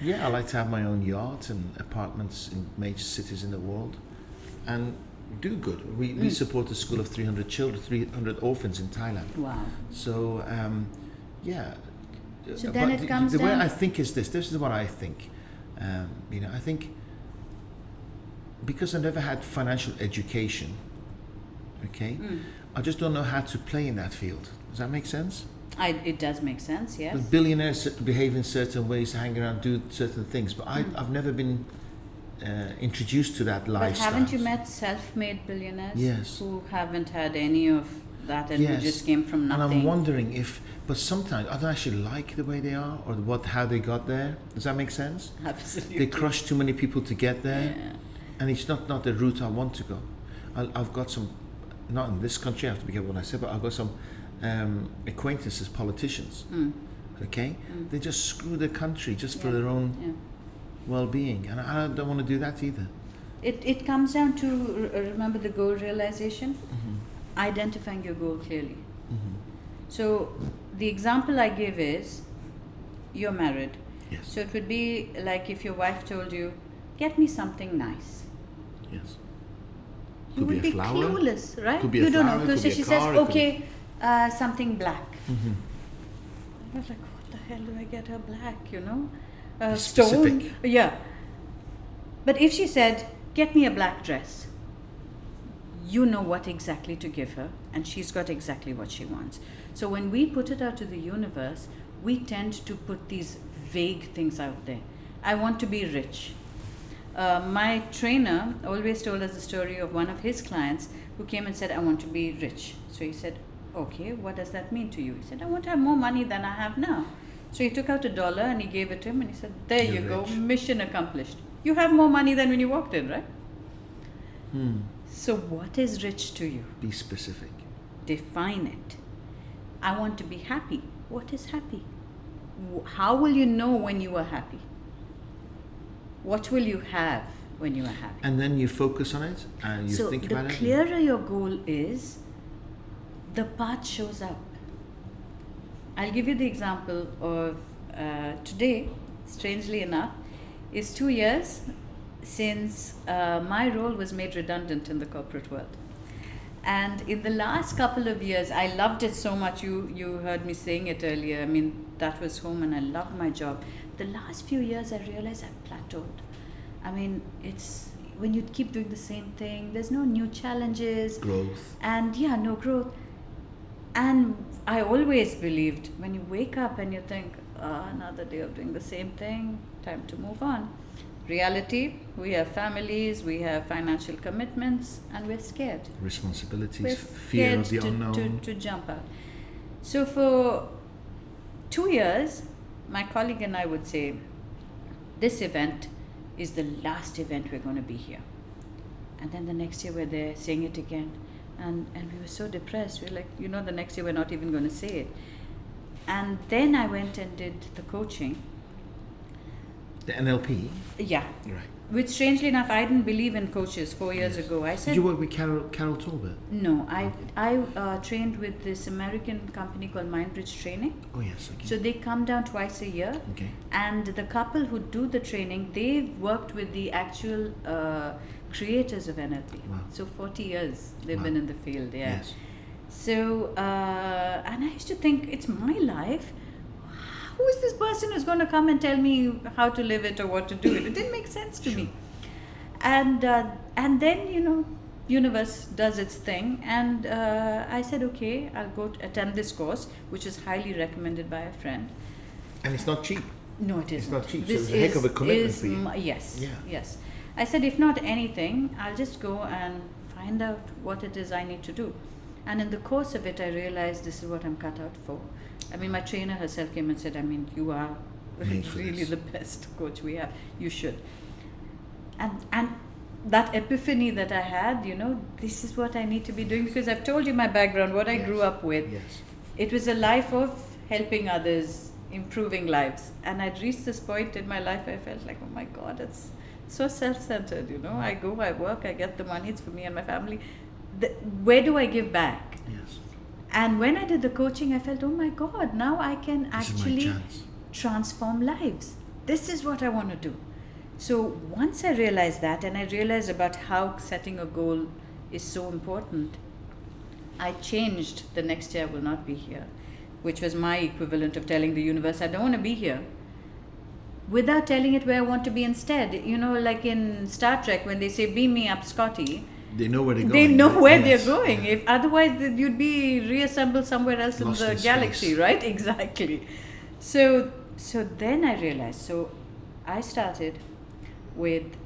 Yeah, I like to have my own yacht and apartments in major cities in the world, and do good. We support a school of 300 children, 300 orphans in Thailand. Wow. So, yeah. So then it comes the way down. I think is this. This is what I think. You know, I think because I never had financial education. Okay, I just don't know how to play in that field. Does that make sense? It does make sense, yes. But billionaires behave in certain ways, hang around, do certain things. But I've never been introduced to that lifestyle. But haven't you met self-made billionaires? Yes. Who haven't had any of that and who just came from nothing? And I'm wondering if, but sometimes I don't actually like the way they are or how they got there. Does that make sense? Absolutely. They crush too many people to get there, Yeah. and it's not the route I want to go. I've got some, not in this country, I have to be careful what I say, but I've got some acquaintances, politicians, okay? They just screw the country just for their own well-being, and I don't want to do that either. It comes down to, remember the goal realization? Identifying your goal clearly. So the example I give is, you're married. Yes. So it would be like if your wife told you, get me something nice. Yes. You Could be would a be flower. clueless, right? Could be You a don't flower, know. could So be a she car, says, it could okay, something black. I was like, what the hell do I get her black, you know? Be Stone. specific. Yeah. But if she said, get me a black dress, you know what exactly to give her, and she's got exactly what she wants. So when we put it out to the universe, we tend to put these vague things out there. I want to be rich. My trainer always told us the story of one of his clients who came and said, I want to be rich. So he said, okay, what does that mean to you? He said, I want to have more money than I have now. So he took out $1 and he gave it to him and he said, there You're you go, rich. mission accomplished. You have more money than when you walked in, right? So what is rich to you? Be specific. Define it. I want to be happy. What is happy? How will you know when you are happy? What will you have when you are happy? And then you focus on it and you think about it. So the clearer your goal is, the path shows up. I'll give you the example of today, strangely enough, is 2 years since my role was made redundant in the corporate world. And in the last couple of years, I loved it so much. You heard me saying it earlier. I mean, that was home and I loved my job. The last few years, I realized I've plateaued. I mean, it's when you keep doing the same thing, there's no new challenges. Growth. And no growth. And I always believed when you wake up and you think, another day of doing the same thing, time to move on. Reality, we have families, we have financial commitments, and we're scared. Responsibilities, We're fear of the scared unknown. to jump out. So for 2 years, my colleague and I would say, this event is the last event we're going to be here. And then the next year we're there saying it again. And we were so depressed. We were like, the next year we're not even going to say it. And then I went and did the coaching. The NLP? Yeah. Right. Which, strangely enough, I didn't believe in coaches 4 years ago. I said, Did you work with Carol Talbot? no, I trained with this American company called Mindbridge Training. Oh, yes. Okay. So they come down twice a year. Okay. And the couple who do the training, they've worked with the actual creators of NLP. Wow. So 40 years they've Wow. been in the field. Yeah. Yes. So, and I used to think, it's my life. Who is this person who's going to come and tell me how to live it or what to do it? It didn't make sense to me. And then, universe does its thing, and I said, okay, I'll go attend this course, which is highly recommended by a friend. And it's not cheap. No, it isn't. It's not cheap. This so it's a heck of a commitment is for you. Yes. Yeah. Yes. I said, if not anything, I'll just go and find out what it is I need to do. And in the course of it, I realized this is what I'm cut out for. I mean, my trainer herself came and said, I mean, you are really the best coach we have. You should. And that epiphany that I had, this is what I need to be doing, because I've told you my background, what I grew up with. Yes. It was a life of helping others, improving lives. And I'd reached this point in my life where I felt like, oh my God, it's so self-centered, I go, I work, I get the money, it's for me and my family. Where do I give back? Yes. And when I did the coaching, I felt, oh my God, now I can actually transform lives. This is what I want to do. So once I realized that, and I realized about how setting a goal is so important, I changed. The next year I will not be here, which was my equivalent of telling the universe, I don't want to be here, without telling it where I want to be instead. Like in Star Trek, when they say, beam me up, Scotty, they know where they're going. They know where they're going. If otherwise, you'd be reassembled somewhere else Lost in the galaxy, space. right? Exactly. So then I realized. So I started with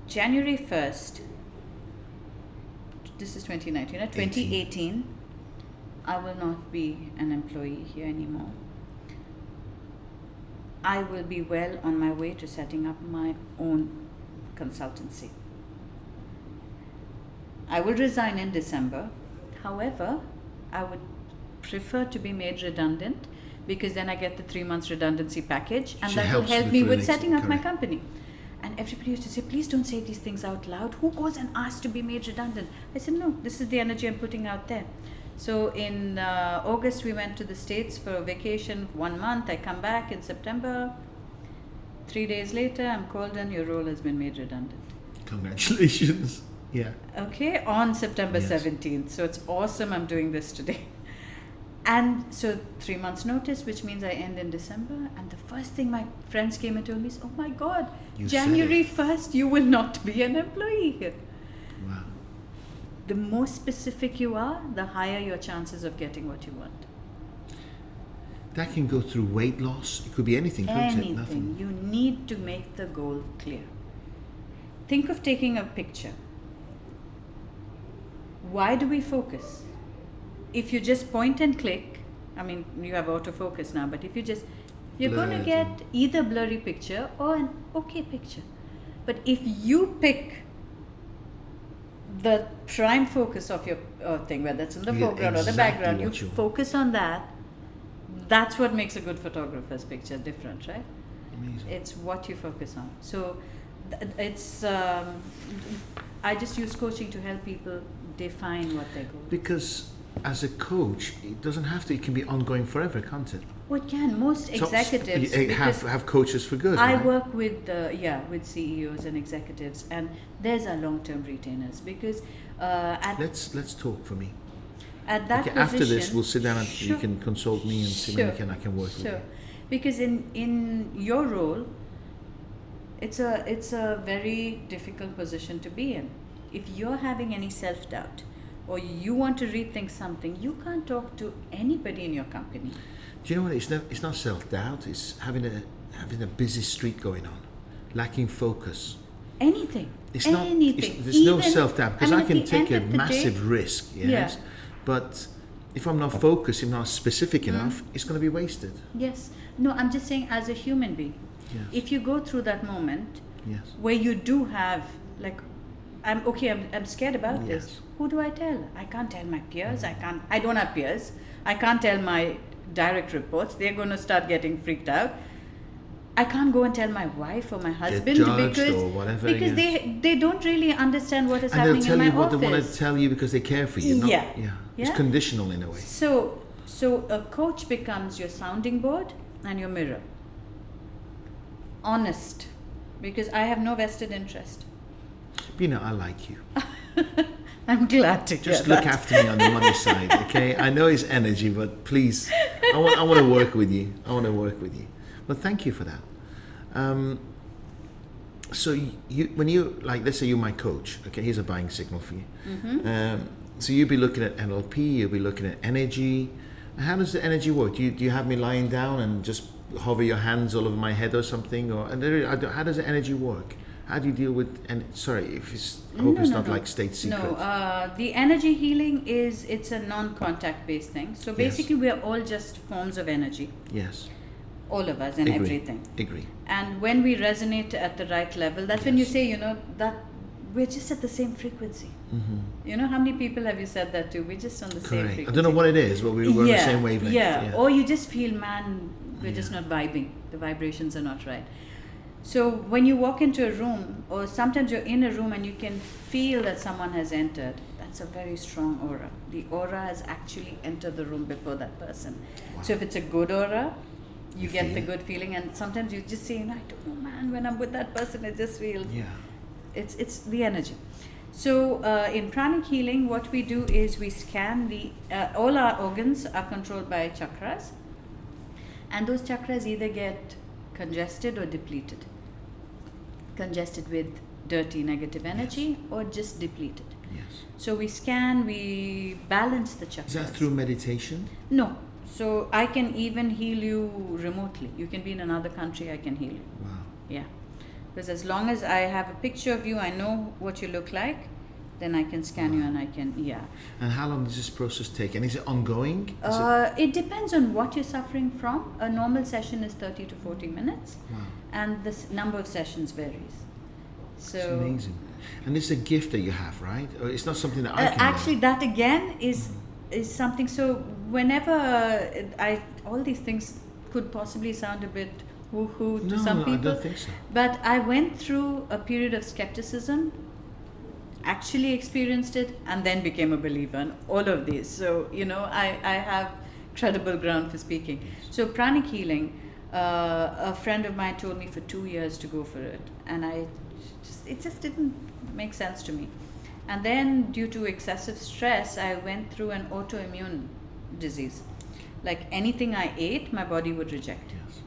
January 1st. This is 2019. 2018. I will not be an employee here anymore. I will be well on my way to setting up my own consultancy. I will resign in December. However, I would prefer to be made redundant, because then I get the 3 months redundancy package, and that will help me with setting up my company. And everybody used to say, please don't say these things out loud. Who goes and asks to be made redundant? I said, no, this is the energy I'm putting out there. So in August, we went to the States for a vacation, 1 month. I come back in September. 3 days later, I'm called and your role has been made redundant. Congratulations. Yeah. Okay, on September 17th. So it's awesome I'm doing this today. And so 3 months notice, which means I end in December. And the first thing my friends came and told me is, oh my God, January 1st, you will not be an employee here. Wow. The more specific you are, the higher your chances of getting what you want. That can go through weight loss. It could be anything, couldn't it? Anything. Nothing. You need to make the goal clear. Think of taking a picture. Why do we focus? If you just point and click, I mean, you have autofocus now, but if you're going to get either blurry picture or an okay picture. But if you pick the prime focus of your thing, whether it's in the foreground or the background, you focus on that. That's what makes a good photographer's picture different, right? Amazing. It's what you focus on. So it's I just use coaching to help people define what their goal is. Because as a coach, it doesn't have to. It can be ongoing forever, can't it? Well, it can. Most executives have coaches for good. I right? work with with CEOs and executives, and there's our long-term retainers, because let's talk for me. At that position, after this, we'll sit down and you can consult me and see when I can work with you. Because in your role, it's a very difficult position to be in. If you're having any self-doubt, or you want to rethink something, you can't talk to anybody in your company. Do you know what? It's not self-doubt. It's having a busy street going on, lacking focus. Anything. It's anything. There's no self-doubt, because I can take a massive risk. Yes. Yeah. But if I'm not focused, if I'm not specific enough, it's going to be wasted. Yes. No, I'm just saying, as a human being, if you go through that moment where you do have, like, I'm scared about this. Who do I tell? I can't tell my peers. I don't have peers. I can't tell my direct reports. They're going to start getting freaked out. I can't go and tell my wife or my husband because they don't really understand what is happening in my office. And they'll tell you what they want to tell you because they care for you. It's conditional in a way. So a coach becomes your sounding board and your mirror. Honest, because I have no vested interest. Bina, I like you. I'm glad to hear Just look after me on the money side, okay? I know it's energy, but please, I want to work with you. Well, thank you for that. So when you, like, let's say you're my coach, okay, here's a buying signal for you. So you'll be looking at NLP, you'll be looking at energy. How does the energy work? Do you have me lying down and just hover your hands all over my head or something? How does the energy work? How do you deal with, and sorry, if it's, I hope it's not like state secret. No, the energy healing it's a non-contact based thing. So basically we are all just forms of energy. Yes. All of us and everything. Agree. And when we resonate at the right level, that's when you say, that we're just at the same frequency. How many people have you said that to? We're just on the same frequency. I don't know what it is, but we're on the same wavelength. Yeah. Or you just feel, man, we're just not vibing. The vibrations are not right. So when you walk into a room, or sometimes you're in a room and you can feel that someone has entered, that's a very strong aura. The aura has actually entered the room before that person. Wow. So if it's a good aura, you get the good feeling, and sometimes you just say, I don't know, man, when I'm with that person, it just feels, it's the energy. So in pranic healing, what we do is we scan all our organs are controlled by chakras, and those chakras either get congested or depleted. Congested with dirty negative energy, or just depleted. Yes. So we scan, we balance the chakras. Is that through meditation? No. So I can even heal you remotely. You can be in another country, I can heal you. Wow. Yeah. Because as long as I have a picture of you, I know what you look like, then I can scan you and I can, And how long does this process take? And is it ongoing? It depends on what you're suffering from. A normal session is 30 to 40 minutes. Wow. And the number of sessions varies. So it's amazing. And it's a gift that you have, right? Or it's not something that I can actually, learn. that again is something. So whenever all these things could possibly sound a bit woo-hoo to some people. No, I don't think so. But I went through a period of skepticism, actually experienced it, and then became a believer in all of these. So, I have credible ground for speaking. So pranic healing, a friend of mine told me for 2 years to go for it, and it just didn't make sense to me. And then due to excessive stress, I went through an autoimmune disease. Like anything I ate, my body would reject. Yes.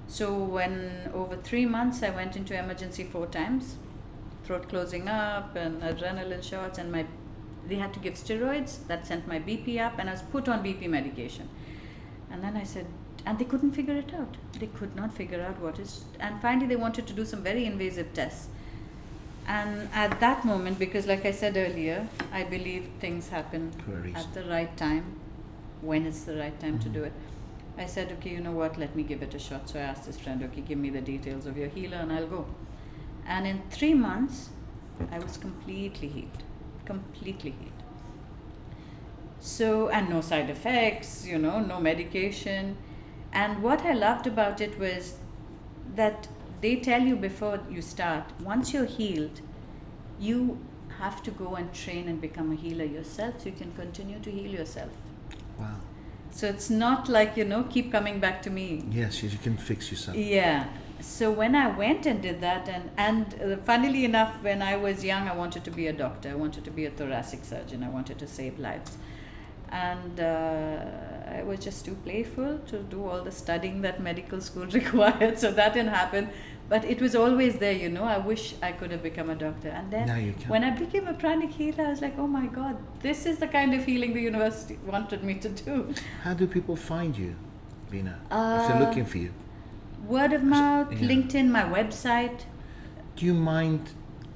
So when over 3 months I went into emergency 4 times, throat closing up and adrenaline shots, and they had to give steroids that sent my BP up, and I was put on BP medication. And then I said, and they couldn't figure it out. They could not figure out and finally they wanted to do some very invasive tests. And at that moment, because like I said earlier, I believe things happen at the right time, when it's the right time to do it. I said, okay, you know what, let me give it a shot. So I asked this friend, okay, give me the details of your healer and I'll go. And in 3 months, I was completely healed. Completely healed. So, and no side effects, no medication. And what I loved about it was that they tell you before you start, once you're healed, you have to go and train and become a healer yourself so you can continue to heal yourself. Wow. So it's not like, keep coming back to me. Yes, you can fix yourself. Yeah. So when I went and did that, and funnily enough, when I was young, I wanted to be a doctor. I wanted to be a thoracic surgeon. I wanted to save lives. And I was just too playful to do all the studying that medical school required, so that didn't happen. But it was always there, I wish I could have become a doctor. And then when I became a pranic healer, I was like, oh my God, this is the kind of healing the university wanted me to do. How do people find you, Bina, if they're looking for you? Word of mouth, LinkedIn, my website. Do you mind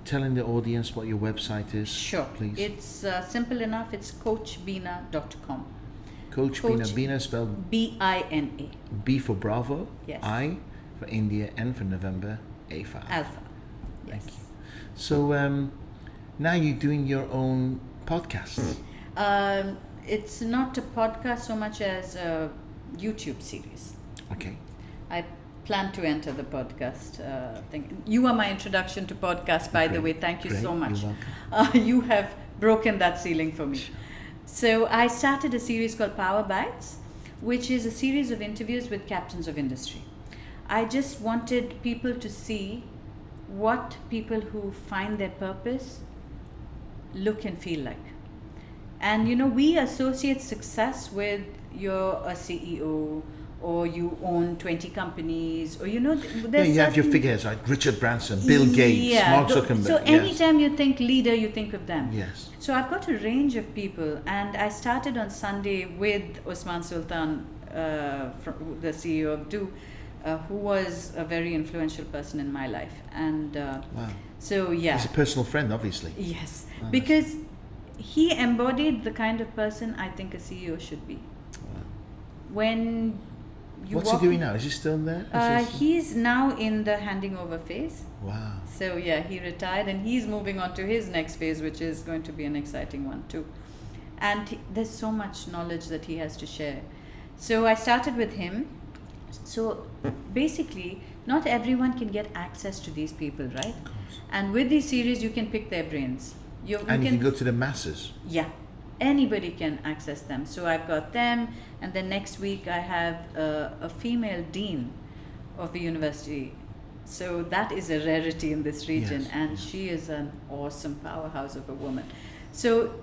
telling the audience what your website is? Sure. Please. It's simple enough. It's coachbina.com. Coach Bina. Bina spelled Bina. B for Bravo. Yes. I for India, N for November, A for Alpha. Yes. Thank you. So now you're doing your own podcast. It's not a podcast so much as a YouTube series. Okay. I plan to enter the podcast thing. You are my introduction to podcasts, by the way. Thank you so much. You're welcome. You have broken that ceiling for me. So I started a series called Power Bites, which is a series of interviews with captains of industry. I just wanted people to see what people who find their purpose look and feel like. And we associate success with you're a CEO or you own 20 companies, or Yeah, there's you have your certain- figureheads like Richard Branson, Bill Gates, Mark Zuckerberg. So yes. anytime you think leader, you think of them. Yes. So I've got a range of people, and I started on Sunday with Osman Sultan, the CEO of Do, who was a very influential person in my life. And Wow. so, yeah. He's a personal friend, obviously. Yes, Nice. because he embodied the kind of person I think a CEO should be. Wow. When you What's he walk doing now? Is he still there? He's now in the handing over phase. Wow. So yeah, he retired and he's moving on to his next phase, which is going to be an exciting one too. And there's so much knowledge that he has to share. So I started with him. So basically, not everyone can get access to these people, right? Of course. And with these series, you can pick their brains. You And you can go to the masses. Yeah, anybody can access them. So I've got them, and then next week I have a female dean of the university. So that is a rarity in this region, Yes, and yes. she is an awesome powerhouse of a woman. So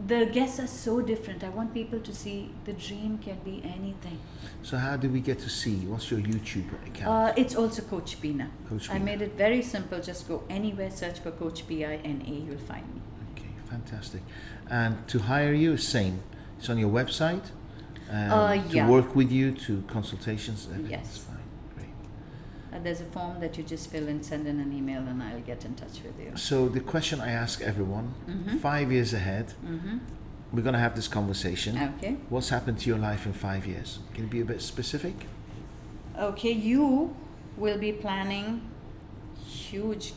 the guests are so different. I want people to see the dream can be anything. So how do we get to see? What's your YouTube account? It's also Coach Bina. Coach I Bina. made it very simple. Just go anywhere, search for Coach Bina, you'll find me. Okay, fantastic. And to hire you, same. It's on your website. Yeah. To work with you, to consultations. Everything's Yes. fine. Great. There's a form that you just fill in, send in an email, and I'll get in touch with you. So the question I ask everyone: Mhm. 5 years ahead, Mm-hmm. we're going to have this conversation. Okay. What's happened to your life in 5 years? Can you be a bit specific? Okay, you will be planning huge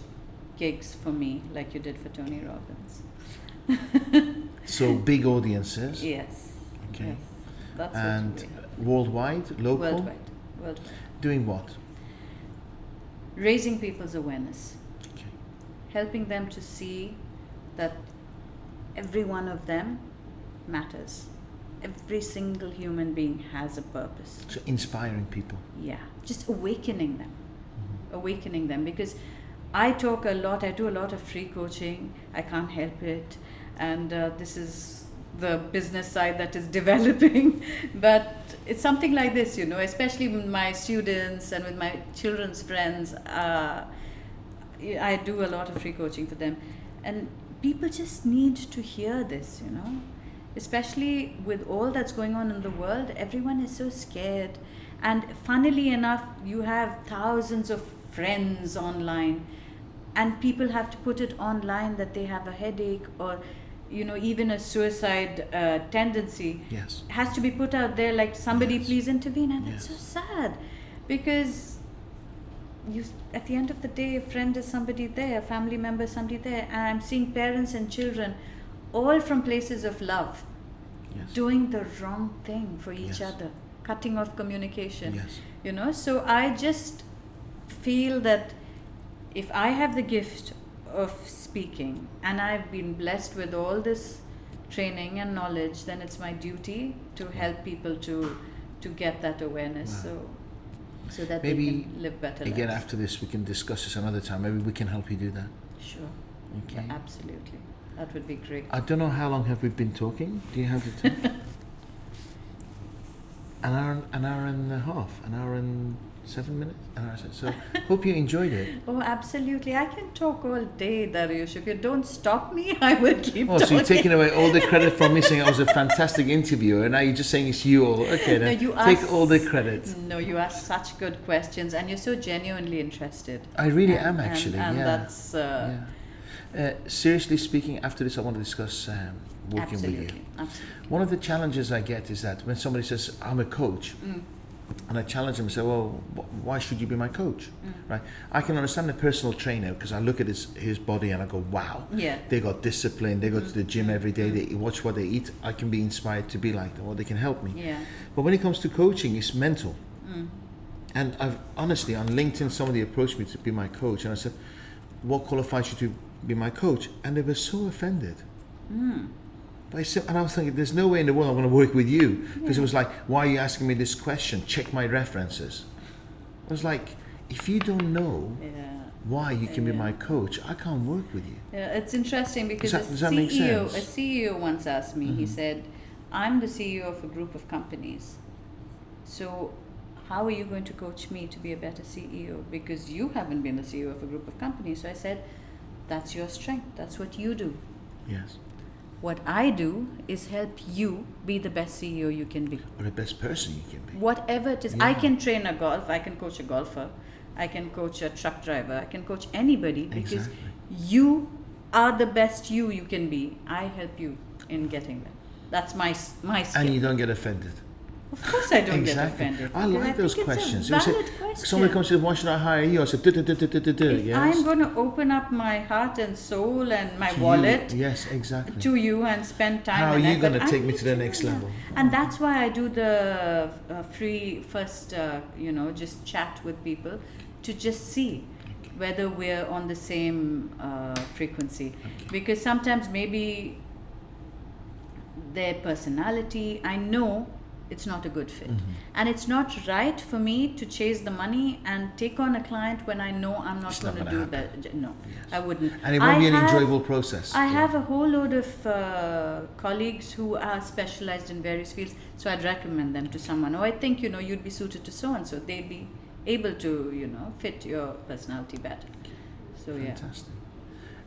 gigs for me, like you did for Tony Robbins. So big audiences. Yes. Okay. Yes. That's And what worldwide, local. worldwide. Doing what? Raising people's awareness, Okay. helping them to see that every one of them matters. Every single human being has a purpose. So inspiring people. Yeah, just awakening them. Mm-hmm. Awakening them, because I talk a lot, I do a lot of free coaching, I can't help it, and this is the business side that is developing. But it's something like this, especially with my students and with my children's friends. I do a lot of free coaching for them, and people just need to hear this, especially with all that's going on in the world. Everyone is so scared, and funnily enough, you have thousands of friends online, and people have to put it online that they have a headache, or even a suicide tendency. Yes. Has to be put out there, like, somebody Yes. please intervene. And Yes. it's so sad, because at the end of the day, a friend is somebody there, a family member is somebody there, and I'm seeing parents and children all from places of love Yes. doing the wrong thing for each Yes. other, cutting off communication. Yes. So I just feel that if I have the gift of speaking, and I've been blessed with all this training and knowledge, then it's my duty to help people to get that awareness. Wow. So that Maybe they can live better Again, lives. after this, we can discuss this another time. Maybe we can help you do that. Sure. Okay. Yeah, absolutely. That would be great. I don't know how long have we been talking. Do you have the time? An hour and a half, an hour and 7 minutes. An hour and seven. So hope you enjoyed it. Oh, absolutely. I can talk all day, Dariush. If you don't stop me, I will keep Oh, talking. so you're taking away all the credit from me saying I was a fantastic interviewer, and now you're just saying it's you all. Okay, then you take asked- all the credit. No, you ask such good questions, and you're so genuinely interested. I really And- am actually. and yeah. that's Seriously speaking, after this, I want to discuss working with you. Absolutely. One of the challenges I get is that when somebody says, I'm a coach, and I challenge them and say, well, why should you be my coach? Right? I can understand the personal trainer because I look at his body and I go, wow, Yeah. they got discipline, they go to the gym every day, they watch what they eat, I can be inspired to be like them, or they can help me. Yeah. But when it comes to coaching, it's mental. And I've honestly, on LinkedIn, somebody approached me to be my coach, and I said, what qualifies you to be my coach? And they were so offended. But I said, and I was thinking, there's no way in the world I'm going to work with you, because it was like, why are you asking me this question? Check my references. I was like, if you don't know Yeah. why you can be Yeah. my coach, I can't work with you. Yeah, it's interesting because Does that make sense? a CEO once asked me, he said, I'm the CEO of a group of companies. So how are you going to coach me to be a better CEO? Because you haven't been the CEO of a group of companies. So I said, that's your strength. That's what you do. Yes. What I do is help you be the best CEO you can be. Or the best person you can be. Whatever it is. Yeah. I can train a golf. I can coach a golfer. I can coach a truck driver. I can coach anybody because Exactly. you are the best you can be. I help you in getting there. That's my skill. And you don't get offended. Of course I don't get Exactly. offended. I because like those think questions. It's a You say, valid question. somebody comes to why should I hire you? I said, If yes. I'm going to open up my heart and soul and my To you. wallet Yes, exactly. to you and spend time How are and you effort, going to I take me need to the know next that. level? And that's why I do the free first, just chat with people to just see whether we're on the same frequency. Because sometimes maybe their personality, I know it's not a good fit. And it's not right for me to chase the money and take on a client when I know I'm not It's going not to do gonna that. No, Yes. I wouldn't. And it won't be an have- enjoyable process. I have a whole load of colleagues who are specialized in various fields, so I'd recommend them to someone. Oh, I think you'd be suited to so and so. They'd be able to fit your personality better. So yeah. Fantastic.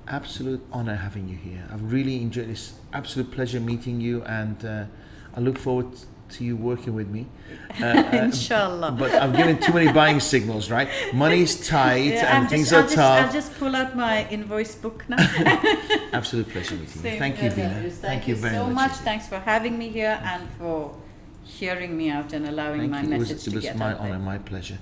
Absolute honor having you here. I've really enjoyed this. Absolute pleasure meeting you, and I look forward to you working with me. Inshallah. But I've given too many buying signals, right? Money's tight and things are I'll tough. just pull out my invoice book now. Absolute pleasure meeting you. Same Thank you, here, Bina. Dariush. Thank you very so much. much. indeed. Thanks for having me here and for hearing me out and allowing Thank my you. message It to was get my out there. honor, my pleasure.